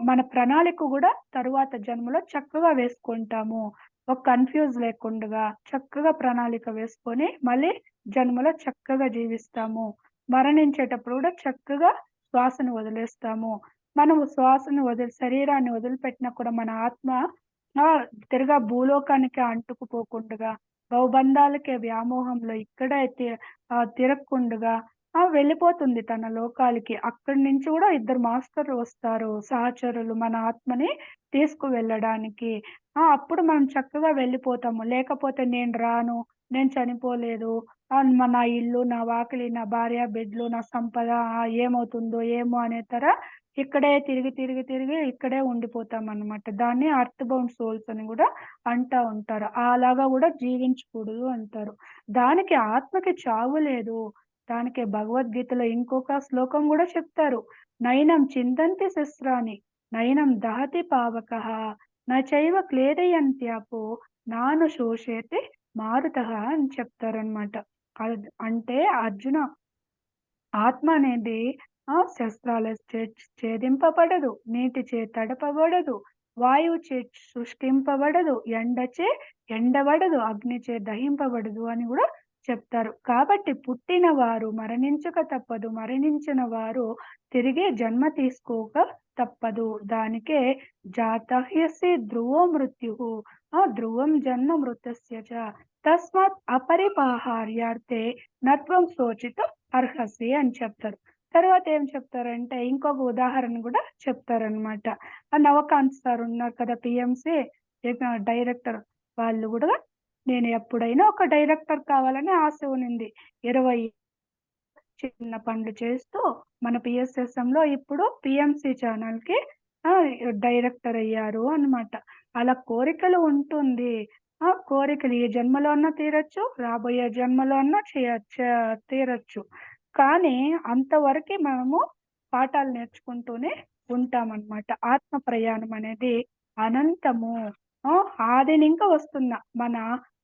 మన ప్రణాళిక గూడా తరువాత జన్మలో చక్కగా వేసుకుంటాము. ఒక కన్‌ఫ్యూజ్ లేకుండగా చక్కగా ప్రణాళిక వేసుకొని మళ్ళీ జన్మలో చక్కగా జీవిస్తాము. మరణించేటప్పుడు గూడా చక్కగా శ్వాసను వదిలేస్తాము. మనము శ్వాసను శరీరాన్ని వదిలిపెట్టినా కూడా మన ఆత్మ తిరగా భూలోకానికి అంటుకుపోకుండగా, భవబంధాలకే వ్యామోహంలో ఇక్కడే తిరగకుండగా వెళ్ళిపోతుంది తన లోకాలకి. అక్కడి నుంచి గూడా ఇద్దరు మాస్టర్‌లు వస్తారు. సహచరులు మన ఆత్మని తీసుకువెళ్ళడానికి. అప్పుడు మనం చక్కగా వెళ్ళిపోతాము. లేకపోతే నేను రాను, నేను చనిపోలేదు, నా ఇల్లు, నా వాకిలి, నా భార్య, బిడ్డలు, నా సంపద ఏమవుతుందో ఏమో అనే ఇక్కడే తిరిగి, తిరిగి, తిరిగి ఇక్కడే ఉండిపోతామనమాట. దాన్ని ఎర్త్ బౌండ్ సోల్స్ అని గూడా అంటా ఉంటారు. అలాగా గూడా జీవించకూడదు అంటారు. దానికి ఆత్మకి చావు లేదు. దానికే భగవద్గీతలో ఇంకొక శ్లోకం గూడా చెప్తారు. నైనం చిందంతి శస్త్రాని, నైనం దహతి పావకః, న చైవ క్లేదయంత్యాపో నాను శోషయతి మారుతః అని చెప్తారనమాట. అంటే అర్జున ఆత్మ అనేది శస్త్రాలచే ఛేదింపబడదు. నీటిచే తడపబడదు. వాయువుచే శుష్కింపబడదు. ఎండచే ఎండబడదు. అగ్నిచే దహింపబడదు అని గూడా చెప్తారు. కాబట్టి పుట్టిన వారు మరణించక తప్పదు. మరణించిన వారు తిరిగి జన్మ తీసుకోక తప్పదు. దానికే జాతఃయసి ధ్రువో మృత్యుః. ధ్రువం జన్మ మృతస్య చ. తస్మాత్ అపరిపాహార్యార్థే నత్వం శోచితుం అర్హసి అని చెప్తారు. తర్వాత ఏం చెప్తారంటే ఇంకొక ఉదాహరణ గూడా చెప్తారనమాట. ఆ నవకాంత్ సార్ ఉన్నారు కదా! PMC director. వాళ్ళు గూడా నేను ఎప్పుడైనా ఒక డైరెక్టర్ కావాలని ఆశ ఉన్నింది. 20 చిన్న పనులు చేస్తూ మన పిఎస్ఎస్ఎంలో ఇప్పుడు పీఎంసీ ఛానెల్‌కి డైరెక్టర్ అయ్యారు అనమాట. అలా కోరికలు ఉంటుంది. కోరికలు ఈ జన్మలో అన్నా తీరొచ్చు, రాబోయే జన్మలో అన్నా తీరొచ్చు. కానీ అంతవరకే మనము పాఠాలు నేర్చుకుంటూనే ఉంటామనమాట. ఆత్మ ప్రయాణం అనేది అనంతము. ఆదినింక వస్తున్న మన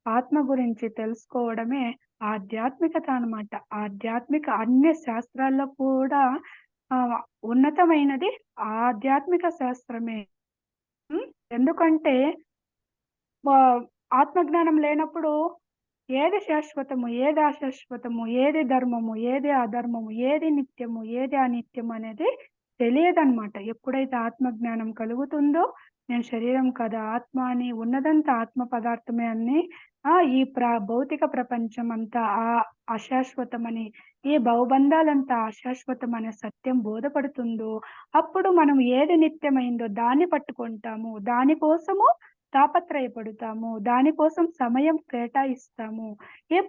ఆత్మ గురించి తెలుసుకోవడమే ఆధ్యాత్మికత అనమాట. ఆధ్యాత్మిక అన్ని శాస్త్రాల్లో కూడా ఆహ్, ఉన్నతమైనది ఆధ్యాత్మిక శాస్త్రమే. హ్మ్. ఎందుకంటే వా ఆత్మజ్ఞానం లేనప్పుడు ఏది శాశ్వతము, ఏది అశాశ్వతము, ఏది ధర్మము, ఏది అధర్మము, ఏది నిత్యము, ఏది అనిత్యము అనేది తెలియదనమాట. ఎప్పుడైతే ఆత్మజ్ఞానం కలుగుతుందో, నేను శరీరం కాదు ఆత్మ అని ఉన్నదంతా ఆత్మ పదార్థమే అని ఈ భౌతిక ప్రపంచం అంతా అశాశ్వతమని, ఈ భవబంధాలంతా అశాశ్వతం అనే సత్యం బోధపడుతుందో, అప్పుడు మనం ఏది నిత్యమైందో దాన్ని పట్టుకుంటాము. దాని కోసము తాపత్రయపడుతాము. దానికోసం సమయం కేటాయిస్తాము.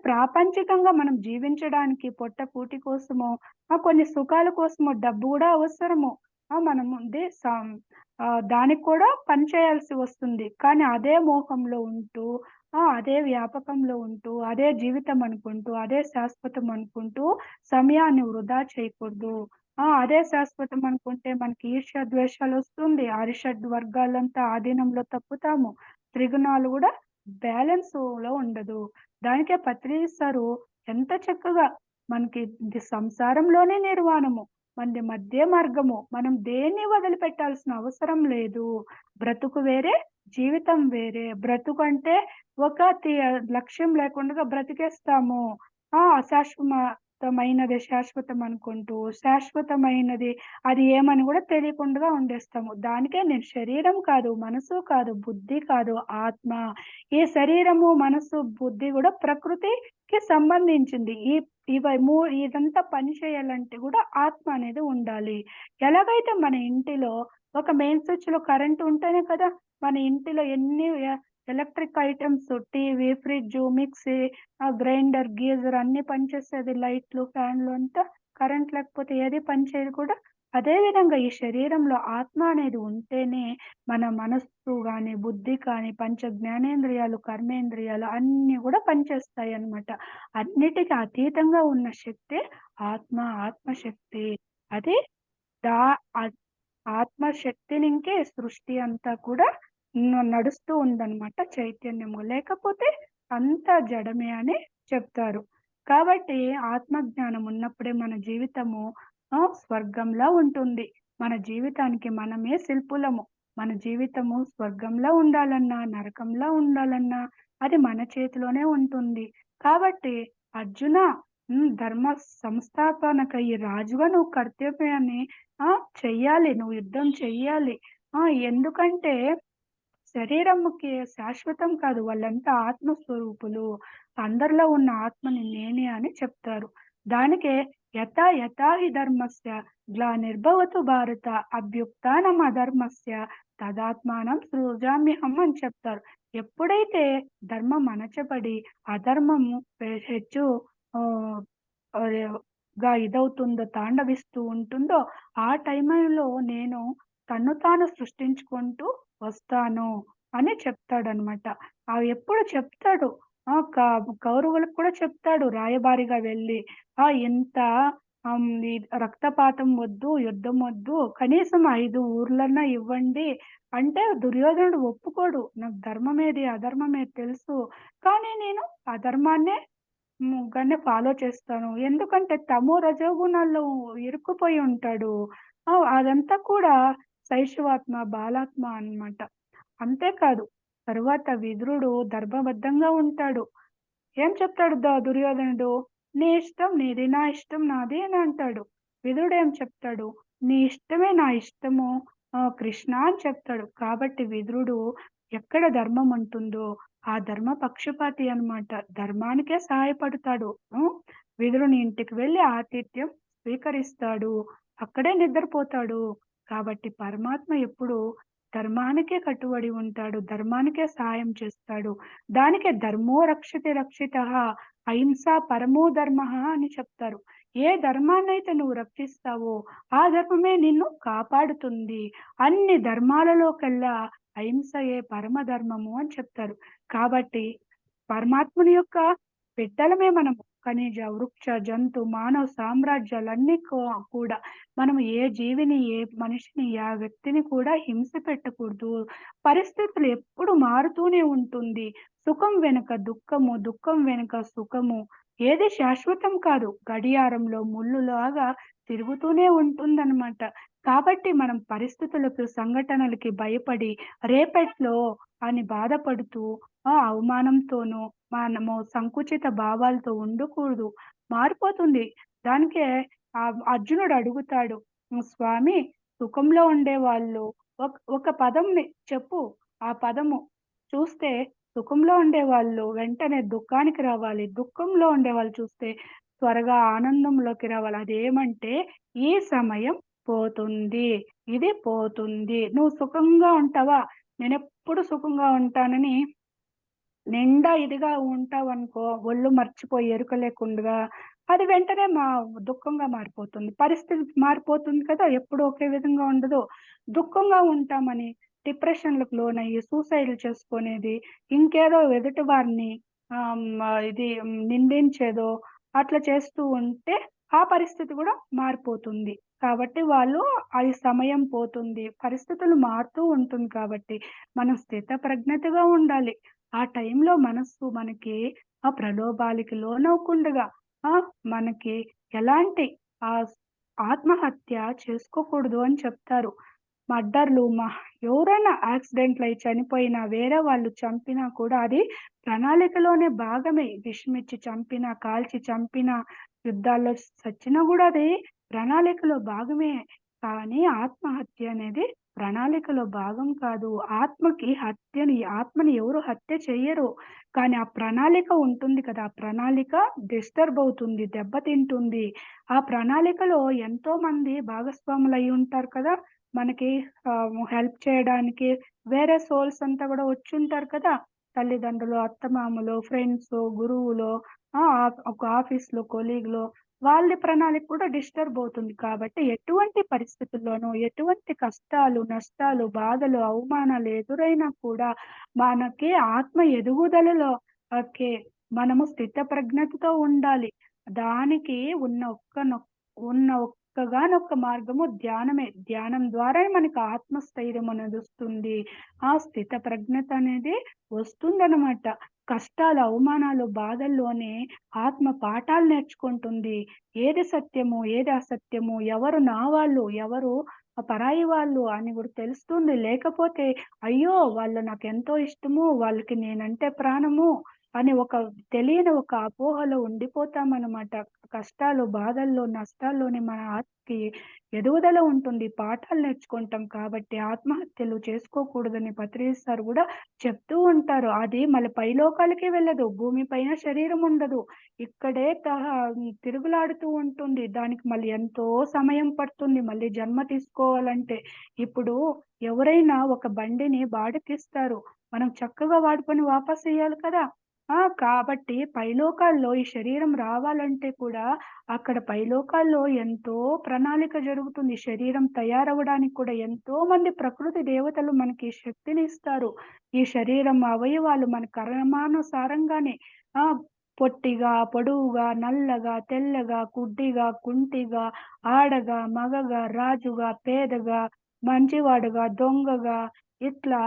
ప్రాపంచికంగా మనం జీవించడానికి పొట్టకూటి కోసమో, కొన్ని సుఖాల కోసమో డబ్బు గూడా అవసరము. మనం ముందే దానికి కూడా పని చేయాల్సి వస్తుంది. కానీ అదే మోహంలో ఉంటూ, అదే వ్యాపకంలో ఉంటూ, అదే జీవితం అనుకుంటూ, అదే శాశ్వతం అనుకుంటూ సమయాన్ని వృధా చేయకూడదు. అదే శాశ్వతం అనుకుంటే మనకి ఈర్ష్య, ద్వేషాలొస్తుంది. అరిషడ్ వర్గాలంతా ఆధీనంలో తప్పుతాము. త్రిగుణాలు గూడా బ్యాలెన్స్‌లో ఉండదు. దానికే పత్రిజీ సారు ఎంత చక్కగా మనకి ఇది సంసారంలోనే నిర్వాణము. మనది మధ్య మార్గము. మనం దేన్ని వదిలిపెట్టాల్సిన అవసరం లేదు. బ్రతుకు వేరే, జీవితం వేరే. బ్రతుకంటే ఒక లక్ష్యం లేకుండగా బ్రతికేస్తాము. అశాశ్వతమైనది శాశ్వతం అనుకుంటూ, శాశ్వతమైనది అది ఏమని గూడా తెలియకుండా ఉండేస్తాము. దానికే నేను శరీరం కాదు, మనసు కాదు, బుద్ధి కాదు, ఆత్మ. ఈ శరీరము, మనసు, బుద్ధి గూడా ప్రకృతికి సంబంధించింది. ఇదంతా పని చేయాలంటే గూడా ఆత్మ అనేది ఉండాలి. ఎలాగైతే మన ఇంటిలో ఒక మెయిన్ స్విచ్‌లో కరెంట్ ఉంటేనే కదా! మన ఇంటిలో ఎన్ని electric items TV, fridge, mixie, grinder, geyser అన్నీ పనిచేసేది. లైట్లు, ఫ్యాన్‌లు అంతా కరెంట్ లేకపోతే ఏది పనిచేయదు కూడా. అదే విధంగా ఈ శరీరంలో ఆత్మ అనేది ఉంటేనే మన మనస్సు గాని, బుద్ధి కానీ, పంచ జ్ఞానేంద్రియాలు, కర్మేంద్రియాలు అన్నీ గూడా పనిచేస్తాయన్నమాట. అన్నిటికి అతీతంగా ఉన్న శక్తే ఆత్మ, ఆత్మశక్తి. అది దా అద్ ఆత్మశక్తినింకే సృష్టి అంతా కూడా నడుస్తూ ఉందన్నమాట చైతన్యము. లేకపోతే అంతా జడమే అని చెప్తారు. కాబట్టి ఆత్మజ్ఞానం ఉన్నప్పుడే మన జీవితము స్వర్గంలా ఉంటుంది. మన జీవితానికి మనమే శిల్పులము. మన జీవితము స్వర్గంలా ఉండాలన్నా, నరకంలా ఉండాలన్నా అది మన చేతిలోనే ఉంటుంది. కాబట్టి అర్జున ధర్మ సంస్థాపనకై రాజుగా నువ్వు కర్తవ్యాన్ని ఆ! చెయ్యాలి. నువ్వు యుద్ధం చెయ్యాలి. ఎందుకంటే శరీరముకి శాశ్వతం కాదు. వాళ్ళంతా ఆత్మస్వరూపులు. అందరిలో ఉన్న ఆత్మని నేనే అని చెప్తారు. దానికే యథా యథా హి ధర్మస్య గ్లానిర్భవతు భారత అభ్యుత్థానం అధర్మస్య తదాత్మానం సృజామ్యహం అని చెప్తారు. ఎప్పుడైతే ధర్మం అణచబడి అధర్మము హెచ్చు ఆహ్, ఆహ్, ఇదవుతుందో, తాండవిస్తూ ఉంటుందో, ఆ టైములో నేను తన్ను తాను సృష్టించుకుంటూ వస్తాను అని చెప్తాడనమాట. ఎప్పుడు చెప్తాడు. ఆ! క కౌరవులకు కూడా చెప్తాడు రాయబారిగా వెళ్ళి. ఇంత ఈ రక్తపాతం వద్దు, యుద్ధం వద్దు. కనీసం 5 ఊర్లన్నా ఇవ్వండి. అంటే దుర్యోధనుడు ఒప్పుకోడు. నాకు ధర్మమేది, అధర్మమేది తెలుసు. కానీ నేను అధర్మాన్నే గానే ఫాలో చేస్తాను. ఎందుకంటే తమో రజోగుణాల్లో ఇరుక్కుపోయి ఉంటాడు. అదంతా కూడా శైశవాత్మ, బాలాత్మ అన్నమాట. అంతేకాదు తరువాత విదురుడు ధర్మబద్ధంగా ఉంటాడు. ఏం చెప్తాడు దుర్యోధనుడు? "నీ ఇష్టం నీది, నా ఇష్టం నాది" అని అంటాడు. విదురుడేం చెప్తాడు? "నీ ఇష్టమే నా ఇష్టము కృష్ణ" అని చెప్తాడు. కాబట్టి విదురుడు ఎక్కడ ధర్మం ఉంటుందో ఆ ధర్మ పక్షపాతి అన్నమాట. ధర్మానికే సహాయపడతాడు. విదురుని ఇంటికి వెళ్లి ఆతిథ్యం స్వీకరిస్తాడు. అక్కడే నిద్రపోతాడు. కాబట్టి పరమాత్మ ఎప్పుడు ధర్మానికే కట్టుబడి ఉంటాడు. ధర్మానికే సహాయం చేస్తాడు. దానికే ధర్మో రక్షతి రక్షితః అహింసా పరమో ధర్మః అని చెప్తారు. ఏ ధర్మాన్నైతే నువ్వు రక్షిస్తావో ఆ ధర్మమే నిన్ను కాపాడుతుంది. అన్ని ధర్మాలలోకెల్లా అహింసయే పరమ ధర్మము అని చెప్తారు. కాబట్టి పరమాత్ముని యొక్క బిడ్డలమే మనము. ఖనిజ, వృక్ష, జంతు, మానవ సామ్రాజ్యాలన్నీ కూడా మనం ఏ జీవిని, ఏ మనిషిని, ఆ వ్యక్తిని కూడా హింస పెట్టకూడదు. పరిస్థితులు ఎప్పుడు మారుతూనే ఉంటుంది. సుఖం వెనుక దుఃఖము, దుఃఖం వెనుక సుఖము. ఏది శాశ్వతం కాదు. గడియారంలో ముల్లులాగా తిరుగుతూనే ఉంటుందన్నమాట. కాబట్టి మనం పరిస్థితులకు, సంఘటనలకి భయపడి రేపట్లో అని బాధపడుతూ అవమానంతోనూ మనము సంకుచిత భావాలతో ఉండకూడదు. మారిపోతుంది. దానికే అర్జునుడు అడుగుతాడు. స్వామి సుఖంలో ఉండేవాళ్ళు ఒక పదంని చెప్పు. ఆ పదము చూస్తే సుఖంలో ఉండేవాళ్ళు వెంటనే దుఃఖానికి రావాలి. దుఃఖంలో ఉండేవాళ్ళు చూస్తే త్వరగా ఆనందంలోకి రావాలి. అదేమంటే ఈ సమయం పోతుంది. ఇది పోతుంది. నువ్వు సుఖంగా ఉంటావా? నేనెప్పుడు సుఖంగా ఉంటానని నిండా ఇదిగా ఉంటావనుకో, ఒళ్ళు మర్చిపోయి ఎరుక లేకుండగా అది వెంటనే దుఃఖంగా మారిపోతుంది. పరిస్థితి మారిపోతుంది కదా! ఎప్పుడు ఒకే విధంగా ఉండదు. దుఃఖంగా ఉంటామని డిప్రెషన్‌లకు లోనయ్యి సూసైడ్‌లు చేసుకునేది, ఇంకేదో ఎదుటి వారిని నిందించేదో అట్లా చేస్తూ ఉంటే ఆ పరిస్థితి కూడా మారిపోతుంది. కాబట్టి అది సమయం పోతుంది. పరిస్థితులు మారుతూ ఉంటుంది కాబట్టి మనం స్థితప్రజ్ఞతగా ఉండాలి. ఆ టైంలో మనస్సు మనకి ఆ ప్రలోభాలకి లోనవ్వకుండగా ఆ! మనకి ఎలాంటి ఆహ్, ఆత్మహత్య చేసుకోకూడదు అని చెప్తారు. మర్డర్‌లు ఎవరైనా యాక్సిడెంట్‌లయి చనిపోయినా, వేరే వాళ్ళు చంపినా కూడా అది ప్రణాళికలోనే భాగమే. విషమిచ్చి చంపినా, కాల్చి చంపినా, యుద్ధాల్లో సచ్చినా గూడా అది ప్రణాళికలో భాగమే. కానీ ఆత్మహత్య అనేది ప్రణాళికలో భాగం కాదు. ఆత్మని ఎవరు హత్య చెయ్యరు. కానీ ఆ ప్రణాళిక ఉంటుంది కదా! ఆ ప్రణాళిక డిస్టర్బ్ అవుతుంది, దెబ్బతింటుంది. ఆ ప్రణాళికలో ఎంతోమంది భాగస్వాములయ్యి ఉంటారు కదా! మనకి హెల్ప్ చేయడానికి వేరే సోల్స్ అంతా గూడా వచ్చుంటారు కదా! తల్లిదండ్రులు, అత్తమామలు, ఫ్రెండ్సు, గురువులో ఒక ఆఫీస్‌లో కొలీగ్‌లో వాళ్ళ ప్రణాళిక కూడా డిస్టర్బ్ అవుతుంది. కాబట్టి ఎటువంటి పరిస్థితుల్లోనూ, ఎటువంటి కష్టాలు, నష్టాలు, బాధలు, అవమానాలు ఎదురైనా కూడా మనకి ఆత్మ ఎదుగుదలలో ఓకే. మనము స్థితప్రజ్ఞతతో ఉండాలి. దానికి ఉన్న ఒక్కగానొక్క మార్గము ధ్యానమే. ధ్యానం ద్వారానే మనకు ఆత్మస్థైర్యం అనేదొస్తుంది. ఆ స్థితప్రజ్ఞత అనేది వస్తుందనమాట. కష్టాలు, అవమానాలు, బాధల్లోనే ఆత్మ పాఠాలు నేర్చుకుంటుంది. ఏది సత్యము, ఏది అసత్యము, ఎవరు నా వాళ్ళు, ఎవరు పరాయి వాళ్ళు అని గూడా తెలుస్తుంది. లేకపోతే అయ్యో! వాళ్ళు నాకెంతో ఇష్టము, వాళ్ళకి నేనంటే ప్రాణము అని తెలియని ఒక అపోహలో ఉండిపోతామనమాట. కష్టాలు, బాధల్లో, నష్టాల్లోనే మన ఆత్మకి ఎదుగుదల ఉంటుంది. పాఠాలు నేర్చుకుంటాం కాబట్టి ఆత్మహత్యలు చేసుకోకూడదని పత్రిజీ సార్ గూడా చెప్తూ ఉంటారు. అది మళ్ళీ పైలోకాలకి వెళ్ళదు. భూమి పైన శరీరం ఉండదు. ఇక్కడే తిరుగులాడుతూ ఉంటుంది. దానికి మళ్ళీ ఎంతో సమయం పడుతుంది. మళ్ళీ జన్మ తీసుకోవాలంటే. ఇప్పుడు ఎవరైనా ఒక బండిని బాడుగిస్తారు. మనం చక్కగా వాడుకొని వాపసియ్యాలి కదా! కాబట్టి పైలోకాల్లో ఈ శరీరం రావాలంటే కూడా అక్కడ పైలోకాల్లో ఎంతో ప్రణాళిక జరుగుతుంది. శరీరం తయారవ్వడానికి కూడా ఎంతోమంది ప్రకృతి దేవతలు మనకి శక్తినిస్తారు. ఈ శరీరం అవయవాలు మన కర్మానుసారంగానే ఆ! పొట్టిగా, పొడువుగా, నల్లగా, తెల్లగా, గుడ్డిగా, కుంటిగా, ఆడగా, మగగా, రాజుగా, పేదగా, మంచివాడుగా, దొంగగా ఇట్లా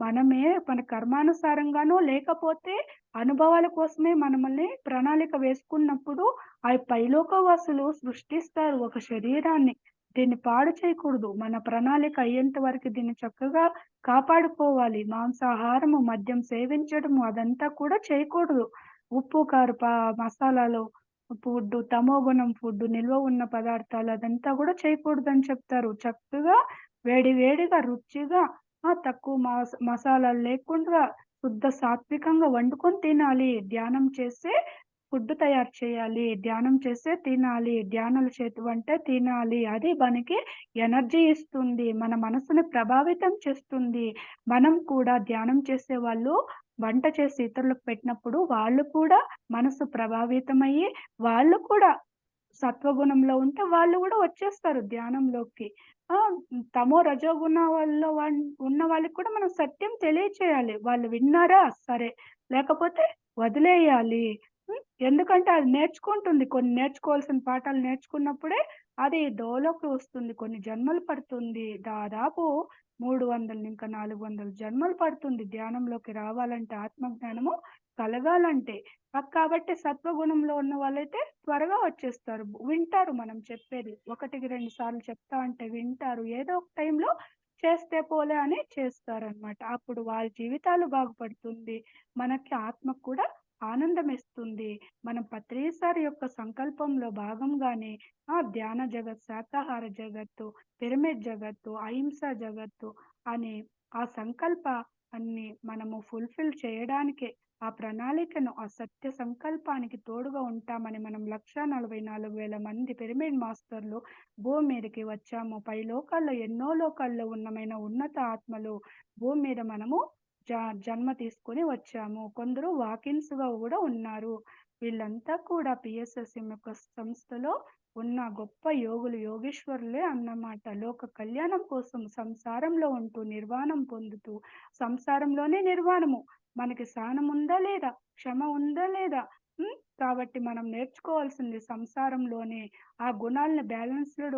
మనమే మన కర్మానుసారంగానో లేకపోతే అనుభవాల కోసమే మనమల్ని ప్రణాళిక వేసుకున్నప్పుడు ఆ పైలోకవాసులు సృష్టిస్తారు ఒక శరీరాన్ని. దీన్ని పాడు చేయకూడదు. మన ప్రణాళిక అయ్యేంత వరకు దీన్ని చక్కగా కాపాడుకోవాలి. మాంసాహారము, మద్యం సేవించడము అదంతా కూడా చేయకూడదు. ఉప్పు, కారు మసాలాలు ఫుడ్డు, తమోగుణం ఫుడ్డు, నిల్వ ఉన్న పదార్థాలు అదంతా గూడా చేయకూడదని చెప్తారు. చక్కగా వేడి వేడిగా, రుచిగా తక్కువ మసాలాలు లేకుండా శుద్ధ సాత్వికంగా వండుకొని తినాలి. ధ్యానం చేసే ఫుడ్ తయారు చేయాలి. ధ్యానం చేసే తినాలి. ధ్యానాలు చేతువంటే తినాలి. అది మనకి ఎనర్జీ ఇస్తుంది. మన మనసుని ప్రభావితం చేస్తుంది. మనం కూడా ధ్యానం చేసేవాళ్ళు వంట చేసి ఇతరులకు పెట్టినప్పుడు వాళ్ళు కూడా మనసు ప్రభావితమయ్యి, వాళ్ళు కూడా సత్వగుణంలో ఉంటే వాళ్ళు గూడా వచ్చేస్తారు ధ్యానంలోకి. ఆ! తమో, రజోగుణాల్లో ఉన్న వాళ్ళకి కూడా మనం సత్యం తెలియచేయాలి. వాళ్ళు విన్నారా? సరే. లేకపోతే వదిలేయాలి. హ్మ్. ఎందుకంటే అది నేర్చుకుంటుంది. కొన్ని నేర్చుకోవాల్సిన పాఠాలు నేర్చుకున్నప్పుడే అది దోవలోకి వస్తుంది. కొన్ని జన్మలు పడుతుంది. దాదాపు 300 ఇంకా 400 జన్మలు పడుతుంది ధ్యానంలోకి రావాలంటే, ఆత్మజ్ఞానము కలగాలంటే. కాబట్టి సత్వగుణంలో ఉన్న వాళ్ళైతే త్వరగా వచ్చేస్తారు. వింటారు మనం చెప్పేది. ఒకటికి 2 సార్లు చెప్తా అంటే వింటారు. ఏదో ఒక టైంలో చేస్తే పోలే అని చేస్తారనమాట. అప్పుడు వాళ్ళ జీవితాలు బాగుపడుతుంది. మనకి ఆత్మకు కూడా ఆనందమిస్తుంది. మనం పత్రిసారి యొక్క సంకల్పంలో భాగంగానే ధ్యాన జగత్, శాకాహార జగత్తు, పిరమిడ్ జగత్తు, అహింస జగత్తు అనే ఆ సంకల్పాన్ని మనము ఫుల్‌ఫిల్ చేయడానికే ఆ ప్రణాళికను, ఆ సత్య సంకల్పానికి తోడుగా ఉంటామని మనం 1,44,000 మంది పిరమిడ్ మాస్టర్‌లు భూమి మీదకి వచ్చాము. పై లోకాల్లో ఎన్నో లోకాల్లో ఉన్నత ఆత్మలు భూమి మీద మనము జన్మ తీసుకొని వచ్చాము. కొందరు వాకిన్స్‌గా గూడా ఉన్నారు. వీళ్ళంతా కూడా పిఎస్ఎస్ఎం యొక్క సంస్థలో ఉన్న గొప్ప యోగులు, యోగీశ్వరులే అన్నమాట. లోక కళ్యాణం కోసం సంసారంలో ఉంటూ నిర్వాణం పొందుతూ సంసారంలోనే నిర్వాణము. మనకి సహనం ఉందా లేదా? క్షమ ఉందా లేదా? హ్మ్. కాబట్టి మనం నేర్చుకోవాల్సింది సంసారంలోనే ఆ గుణాలను బ్యాలెన్స్‌డ్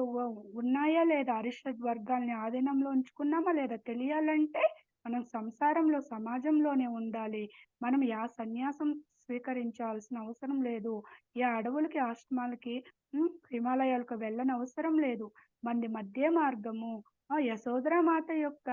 ఉన్నాయా లేదా? అరిషడ్ వర్గాల్ని ఆధీనంలో ఉంచుకున్నామా లేదా? తెలియాలంటే మనం సంసారంలో, సమాజంలోనే ఉండాలి. మనం సన్యాసం స్వీకరించాల్సిన అవసరం లేదు. అడవులకి, ఆశ్రమాలకి, హిమాలయాలకు వెళ్ళనవసరం లేదు. మనది మధ్య మార్గము. యశోధరామాత యొక్క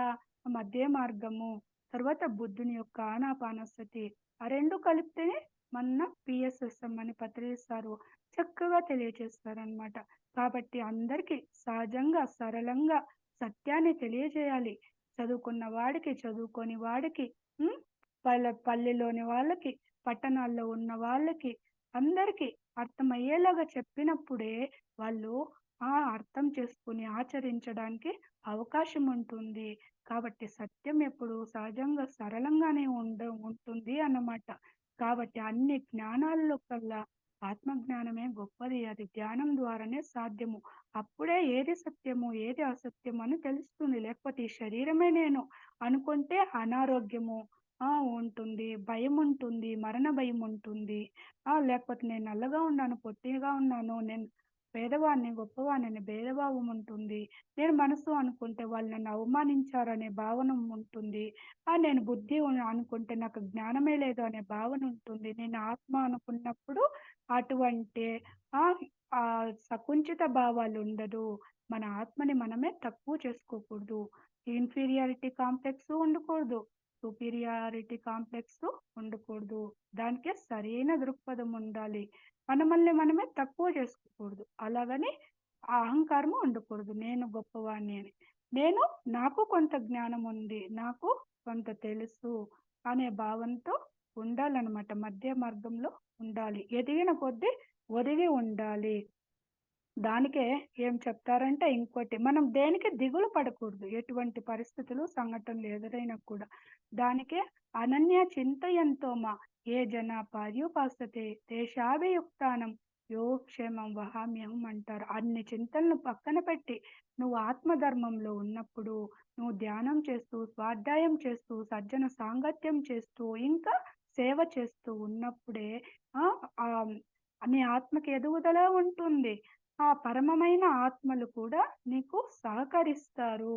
మధ్య మార్గము, తర్వాత బుద్ధుని యొక్క ఆనాపానసతి. ఆ 2 కలిపితేనే మన పిఎస్ఎస్ఎం అని పత్రిజీ సారు చక్కగా తెలియజేస్తారనమాట. కాబట్టి అందరికీ సహజంగా, సరళంగా సత్యాన్ని తెలియజేయాలి. చదువుకున్న వాడికి, చదువుకోని వాడికి, హ్మ్. పల్లెలోని వాళ్ళకి, పట్టణాల్లో ఉన్న వాళ్ళకి, అందరికీ అర్థమయ్యేలాగా చెప్పినప్పుడే వాళ్ళు అర్థం చేసుకొని ఆచరించడానికి అవకాశం ఉంటుంది. కాబట్టి సత్యం ఎప్పుడు సహజంగా, సరళంగానే ఉంటుంది అన్నమాట. కాబట్టి అన్ని జ్ఞానాల్లో కల్లా ఆత్మజ్ఞానమే గొప్పది. అది ధ్యానం ద్వారానే సాధ్యము. అప్పుడే ఏది సత్యము, ఏది అసత్యము అని తెలుస్తుంది. లేకపోతే ఈ శరీరమే నేను అనుకుంటే అనారోగ్యము ఉంటుంది. భయముంటుంది. మరణ భయముంటుంది. లేకపోతే నేను నల్లగా ఉన్నాను, పొట్టిగా ఉన్నాను, నేను పేదవాడిని, గొప్పవాడిని భేదభావం ఉంటుంది. నేను మనసు అనుకుంటే వాళ్ళు నన్ను అవమానించారనే భావన ఉంటుంది. నేను బుద్ధి అనుకుంటే నాకు జ్ఞానమే లేదు అనే భావన ఉంటుంది. నేను ఆత్మ అనుకున్నప్పుడు అటువంటి ఆహ్, సంకుచిత భావాలుండదు. మన ఆత్మని మనమే తక్కువ చేసుకోకూడదు. ఇన్ఫీరియారిటీ కాంప్లెక్స్ ఉండకూడదు. సుపీరియారిటీ కాంప్లెక్స్ ఉండకూడదు. దానికే సరైన దృక్పథం ఉండాలి. మనమల్ని మనమే తక్కువ చేసుకోకూడదు. అలాగని ఆ అహంకారము ఉండకూడదు. నేను గొప్పవాడిని అని. నాకు కొంత జ్ఞానం ఉంది. నాకు కొంత తెలుసు అనే భావంతో ఉండాలనమాట. మధ్య మార్గంలో ఉండాలి. ఎదిగిన కొద్దీ ఒదిగి ఉండాలి. దానికే ఏం చెప్తారంటే ఇంకోటి, మనం దేనికి దిగులు పడకూడదు. ఎటువంటి పరిస్థితులు, సంఘటనలు ఎదురైనా కూడా. దానికే అనన్య చింతయంతో ఏ జన పర్యుపాసతే తేషాభియుక్తానం యోగక్షేమం వహామ్యహం అంటారు. అన్ని చింతలను పక్కన పెట్టి నువ్వు ఆత్మధర్మంలో ఉన్నప్పుడు, నువ్వు ధ్యానం చేస్తూ, స్వాధ్యాయం చేస్తూ, సజ్జన సాంగత్యం చేస్తూ, ఇంకా సేవ చేస్తూ ఉన్నప్పుడే నీ ఆత్మకి ఎదుగుదల ఉంటుంది. పరమమైన ఆత్మలు కూడా నీకు సహకరిస్తారు.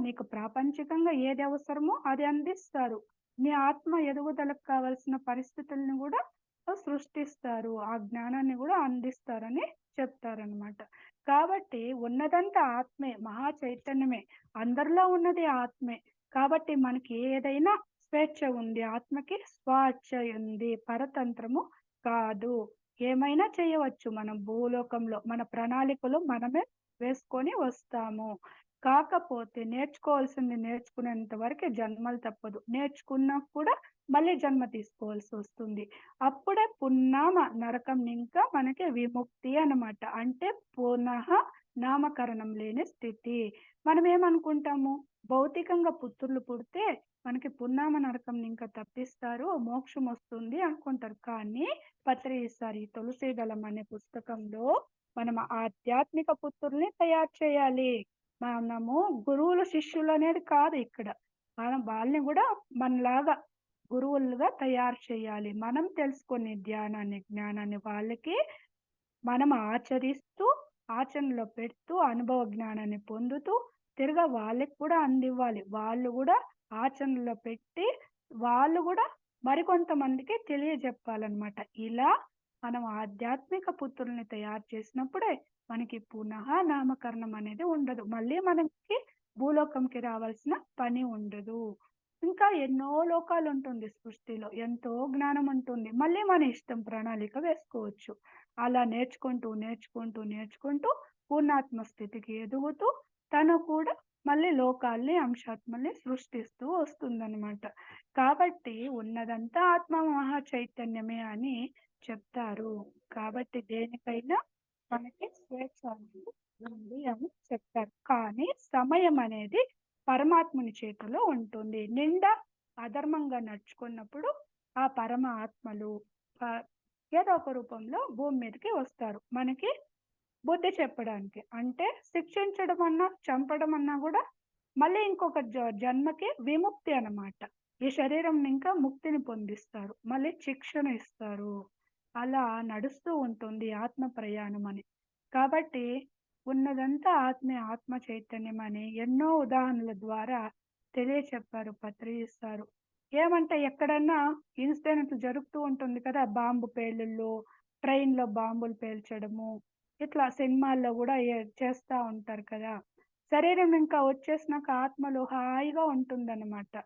నీకు ప్రాపంచికంగా ఏది అవసరమో అది అందిస్తారు. నీ ఆత్మ ఎదుగుదలకు కావాల్సిన పరిస్థితులను గూడా సృష్టిస్తారు. ఆ జ్ఞానాన్ని గూడా అందిస్తారని చెప్తారనమాట. కాబట్టి ఉన్నదంతా ఆత్మే, మహా చైతన్యమే. అందరిలో ఉన్నది ఆత్మే. కాబట్టి మనకి ఏదైనా స్వేచ్ఛ ఉంది. ఆత్మకి స్వేచ్ఛ ఉంది. పరతంత్రము కాదు. ఏమైనా చేయవచ్చు మనం భూలోకంలో. మన ప్రణాళికలు మనమే వేసుకొని వస్తాము. కాకపోతే నేర్చుకోవాల్సింది నేర్చుకునేంత వరకే జన్మలు తప్పదు. నేర్చుకున్నా కూడా మళ్ళీ జన్మ తీసుకోవాల్సొస్తుంది. అప్పుడే పున్నామ నరకం ఇంకా మనకి విముక్తి అన్నమాట. అంటే పునః నామకరణం లేని స్థితి. మనమేమనుకుంటాము, భౌతికంగా పుత్రులు పుడితే మనకి పున్నామ నరకం ఇంకా తప్పిస్తారు, మోక్షం వస్తుంది అనుకుంటారు. కానీ పత్రి తులసీదళం అనే పుస్తకంలో మనం ఆధ్యాత్మిక పుత్రుల్ని తయారు చేయాలి. మనము గురువులు శిష్యులు అనేది కాదు ఇక్కడ. మనం వాళ్ళని కూడా మనలాగా గురువులుగా తయారు చేయాలి. మనం తెలుసుకునే ధ్యానాన్ని, జ్ఞానాన్ని వాళ్ళకి మనం ఆచరిస్తూ, ఆచరణలో పెడుతూ, అనుభవ జ్ఞానాన్ని పొందుతూ, తిరగా వాళ్ళకి కూడా అందివ్వాలి. వాళ్ళు కూడా ఆచరణలో పెట్టి, వాళ్ళు కూడా మరికొంతమందికి తెలియజెప్పాలన్నమాట. ఇలా మనం ఆధ్యాత్మిక పుత్రుల్ని తయారు చేసినప్పుడే మనకి పునః నామకరణం అనేది ఉండదు. మళ్ళీ మనకి భూలోకంకి రావాల్సిన పని ఉండదు. ఇంకా ఎన్నో లోకాలుంటుంది సృష్టిలో. ఎంతో జ్ఞానం ఉంటుంది. మళ్ళీ మన ఇష్టం ప్రణాళిక వేసుకోవచ్చు. అలా నేర్చుకుంటూ, నేర్చుకుంటూ, నేర్చుకుంటూ పూర్ణాత్మ స్థితికి ఎదుగుతూ తను కూడా మళ్ళీ లోకాల్ని, అంశాత్మల్ని సృష్టిస్తూ వస్తుందనమాట. కాబట్టి ఉన్నదంతా ఆత్మ మహా చైతన్యమే అని చెప్తారు. కాబట్టి దేనికైనా మనకి స్వేచ్ఛ అనేది ఉంది అని చెప్తారు. కానీ సమయం అనేది పరమాత్ముని చేతిలో ఉంటుంది. నిండా అధర్మంగా నడుచుకున్నప్పుడు ఆ పరమ ఆత్మలు ఏదో ఒక రూపంలో భూమి మీదకి వస్తారు. మనకి బుద్ధి చెప్పడానికి. అంటే శిక్షించడం అన్నా, చంపడం అన్నా గూడా మళ్ళీ ఇంకొక జన్మకి విముక్తి అన్నమాట. ఈ శరీరం ఇంకా ముక్తిని పొందిస్తారు. మళ్ళీ శిక్షణ ఇస్తారు. అలా నడుస్తూ ఉంటుంది ఆత్మ ప్రయాణం అని. కాబట్టి ఉన్నదంతా ఆత్మే, ఆత్మ చైతన్యం అని ఎన్నో ఉదాహరణల ద్వారా తెలియచెప్పారు పత్రిజీ సారు. ఏమంటే ఎక్కడన్నా ఇన్సిడెంట్ జరుగుతూ ఉంటుంది కదా! బాంబు పేలుళ్ళు, ట్రైన్‌లో బాంబులు పేల్చడము, ఇట్లా సినిమాల్లో గూడా చేస్తా ఉంటారు కదా! శరీరం ఇంకా వచ్చేసినాక ఆత్మలో హాయిగా ఉంటుందన్నమాట.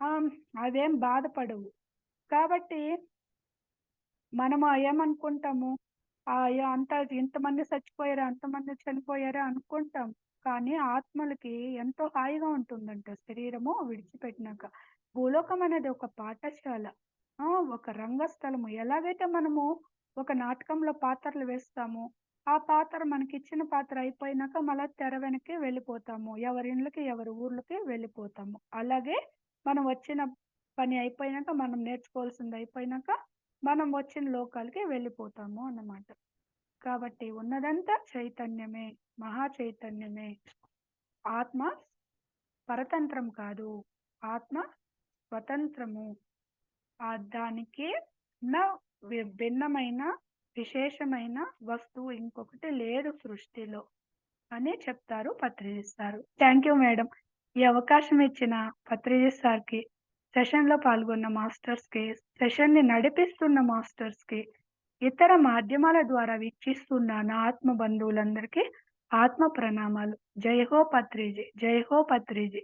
ఆహ్, అవేం బాధపడవు. కాబట్టి మనము ఏమనుకుంటాము, అయ్యో! ఇంతమంది చచ్చిపోయారా, అంతమంది చనిపోయారా అనుకుంటాం. కానీ ఆత్మలకి ఎంతో హాయిగా ఉంటుందంట శరీరము విడిచిపెట్టినాక. భూలోకం అనేది ఒక పాఠశాల. ఆ! ఒక రంగస్థలము. ఎలాగైతే మనము ఒక నాటకంలో పాత్రలు వేస్తామో, ఆ పాత్ర మనకిచ్చిన పాత్ర అయిపోయినాక మళ్ళా తెర వెనక్కి వెళ్ళిపోతాము. ఎవరి ఇండ్లకి, ఎవరి ఊర్లకి వెళ్ళిపోతాము. అలాగే మనం వచ్చిన పని అయిపోయినాక, మనం నేర్చుకోవాల్సింది అయిపోయినాక, మనం వచ్చిన లోకాలకి వెళ్ళిపోతాము అన్నమాట. కాబట్టి ఉన్నదంతా చైతన్యమే. మహా చైతన్యమే. ఆత్మ పరతంత్రం కాదు. ఆత్మ స్వతంత్రము. దానికి ఉన్న భిన్నమైన, విశేషమైన వస్తువు ఇంకొకటి లేదు సృష్టిలో అని చెప్తారు Patriji sir. Thank you madam. ఈ అవకాశం ఇచ్చిన పత్రిజీ సార్‌కి, సెషన్‌లో పాల్గొన్న మాస్టర్స్‌కి, సెషన్‌ని నడిపిస్తున్న మాస్టర్స్‌కి, ఇతర మాధ్యమాల ద్వారా వీక్షిస్తున్న నా ఆత్మ బంధువులందరికీ ఆత్మ ప్రణామాలు. జై హో పత్రిజీ! జై హో పత్రిజీ!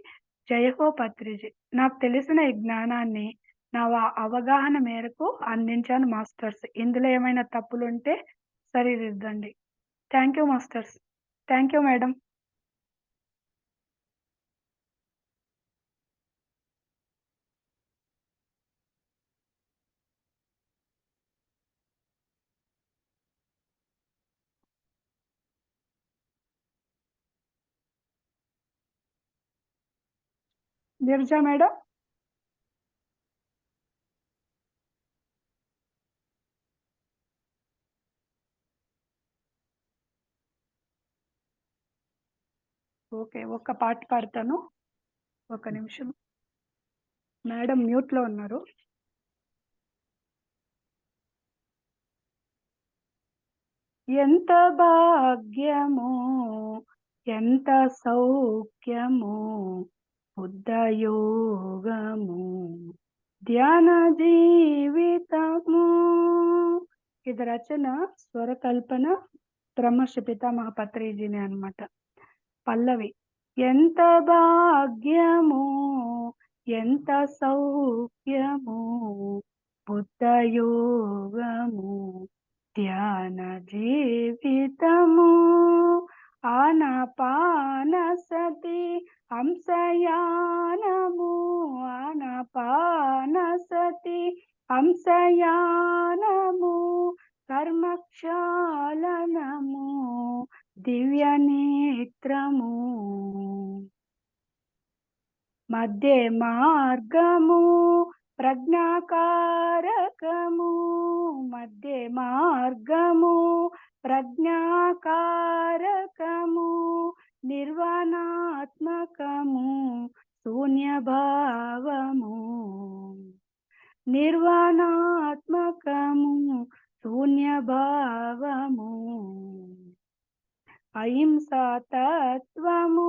జై హో పత్రిజీ! నాకు తెలిసిన ఈ జ్ఞానాన్ని నా అవగాహన మేరకు అందించాను మాస్టర్స్. ఇందులో ఏమైనా తప్పులుంటే సరిదిద్దండి. Thank you masters. Thank you madam. Girija madam. Okay. ఒక్క పాట పాడతాను. ఒక నిమిషం. మేడం మ్యూట్‌లో ఉన్నారు. ఎంత భాగ్యము, ఎంత సౌఖ్యము, బుద్ధయోగము, ధ్యాన జీవితము. ఇది రచన, స్వరకల్పన బ్రహ్మర్షి పితామహ పత్రిజీనే అన్నమాట. పల్లవి. ఎంత భాగ్యము, ఎంత సౌఖ్యము, బుద్ధయోగము, ధ్యాన జీవితము, ఆనాపానసతి హంసయానము, ఆనాపానసతి హంసయానము, కర్మక్షాళనము, దివ్య నేత్రము, మధ్య మార్గము, ప్రజ్ఞాకారకము, మధ్య మార్గము, ప్రజ్ఞాకారకము, నిర్వాణాత్మకము, శూన్యభావము, నిర్వాణాత్మకము, శూన్యభావము, అహింసా తత్వము,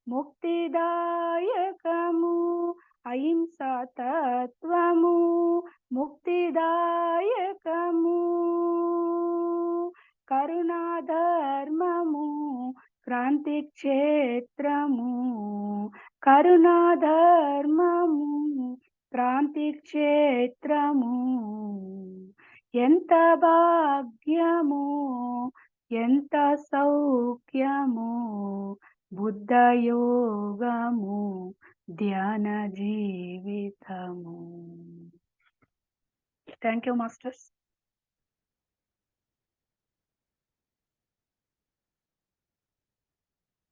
ముక్తిదాయకము, అహింసా తత్వము, ముక్తిదాయకము, కరుణాధర్మము, క్రాంతి క్షేత్రము, కరుణాధర్మము, క్రాంతి క్షేత్రము, ఎంత భాగ్యము, ఎంత సౌఖ్యము, బుద్ధయోగము, ధ్యాన జీవితము. Thank you masters.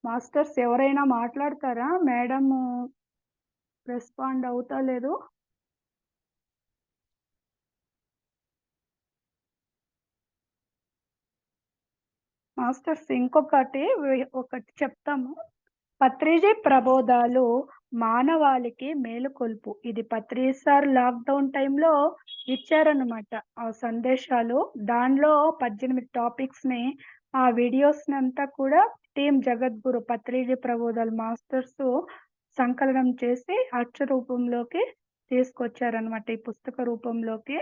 మాస్టర్స్ ఎవరైనా మాట్లాడతారా? మేడం రెస్పాండ్ అవుతా లేదు. మాస్టర్స్ ఇంకొకటి ఒకటి చెప్తాము. పత్రిజీ ప్రబోధాలు మానవాళికి మేలుకొల్పు. ఇది పత్రిజీ సార్ లాక్డౌన్ టైంలో ఇచ్చారన్నమాట ఆ సందేశాలు. దానిలో 18 టాపిక్స్‌ని, ఆ వీడియోస్‌నంతా కూడా టీమ్ జగద్గురు పత్రిజీ ప్రబోధాలు మాస్టర్స్ సంకలనం చేసి అచ్చు రూపంలోకి తీసుకొచ్చారనమాట. ఈ పుస్తక రూపంలోకి.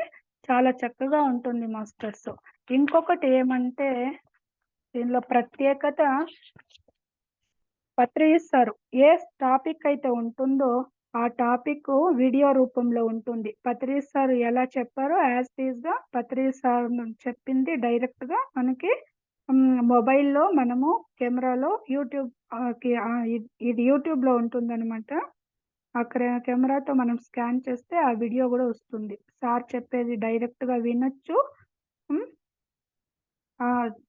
చాలా చక్కగా ఉంటుంది మాస్టర్స్. ఇంకొకటి ఏమంటే దీనిలో ప్రత్యేకత పత్రిస్తారు. ఏ టాపిక్ అయితే ఉంటుందో ఆ టాపిక్ వీడియో రూపంలో ఉంటుంది. పత్రిస్తారు ఎలా చెప్పారో యాజ్ ఇట్ ఈస్‌గా పత్రిసార్ చెప్పింది డైరెక్ట్‌గా మనకి మొబైల్‌లో మనము కెమెరాలో యూట్యూబ్ ఇది యూట్యూబ్‌లో ఉంటుందనమాట. అక్కడ కెమెరాతో మనం స్కాన్ చేస్తే ఆ వీడియో గూడా వస్తుంది. సార్ చెప్పేది డైరెక్ట్‌గా వినొచ్చు. హ్మ్. ఆ!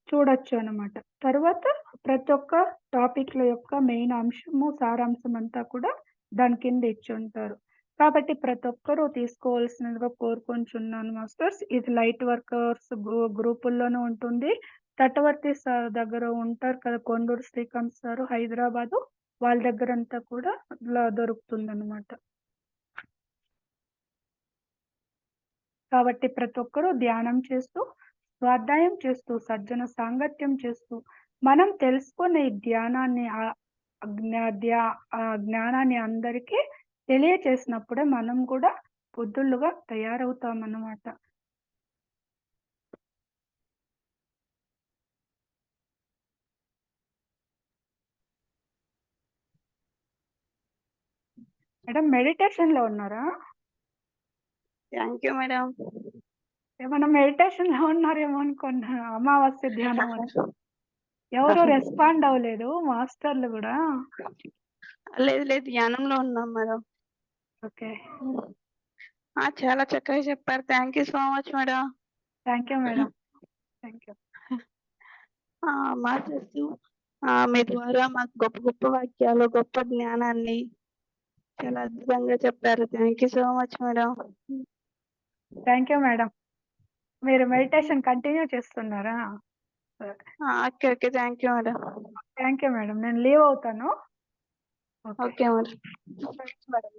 చూడొచ్చనమాట. తర్వాత ప్రతి ఒక్క టాపిక్‌ల యొక్క మెయిన్ అంశము, సారాంశం అంతా కూడా దాని కింద ఇచ్చుంటారు. కాబట్టి ప్రతి ఒక్కరూ తీసుకోవాల్సినదిగా కోరుకొనుచున్నాను మాస్టర్స్. ఇది లైట్ వర్కర్స్ గ్రూపుల్లోనూ ఉంటుంది. తటవర్తి సార్ దగ్గర ఉంటారు కదా! కొండూరు శ్రీకాంత్ సారు హైదరాబాదు. వాళ్ళ దగ్గరంతా కూడా ఇలా దొరుకుతుందనమాట. కాబట్టి ప్రతి ఒక్కరూ ధ్యానం చేస్తూ, స్వాధ్యాయం చేస్తూ, సజ్జన సాంగత్యం చేస్తూ, మనం తెలుసుకునే జ్ఞానాన్ని జ్ఞానాన్ని అందరికీ తెలియచేసినప్పుడే మనం కూడా బుద్ధులుగా తయారవుతామన్నమాట. మేడం మెడిటేషన్‌లో ఉన్నారా? Thank you madam. ఏమన్నా మెడిటేషన్‌లో ఉన్నారేమో అనుకున్నా. అమావాస్య ధ్యానం అని. ఎవరు రెస్పాండ్ అవ్వలేదు మాస్టర్‌లు గూడా. లేదు లేదు ధ్యానంలో ఉన్నాం మేడం. ఓకే. చాలా చక్కగా చెప్పారు. Thank you so much madam. Thank you madam. Thank you. Masters మీ ద్వారా మాకు గొప్ప గొప్ప వాక్యాలు, గొప్ప జ్ఞానాన్ని చాలా అద్భుతంగా చెప్పారు. Thank you so much madam. Thank you madam. మీరు మెడిటేషన్ కంటిన్యూ చేస్తున్నారా? సరే. Okay. Okay. Thank you madam. Thank you madam. నేను లీవ్ అవుతాను. Okay. Okay madam. Thanks madam.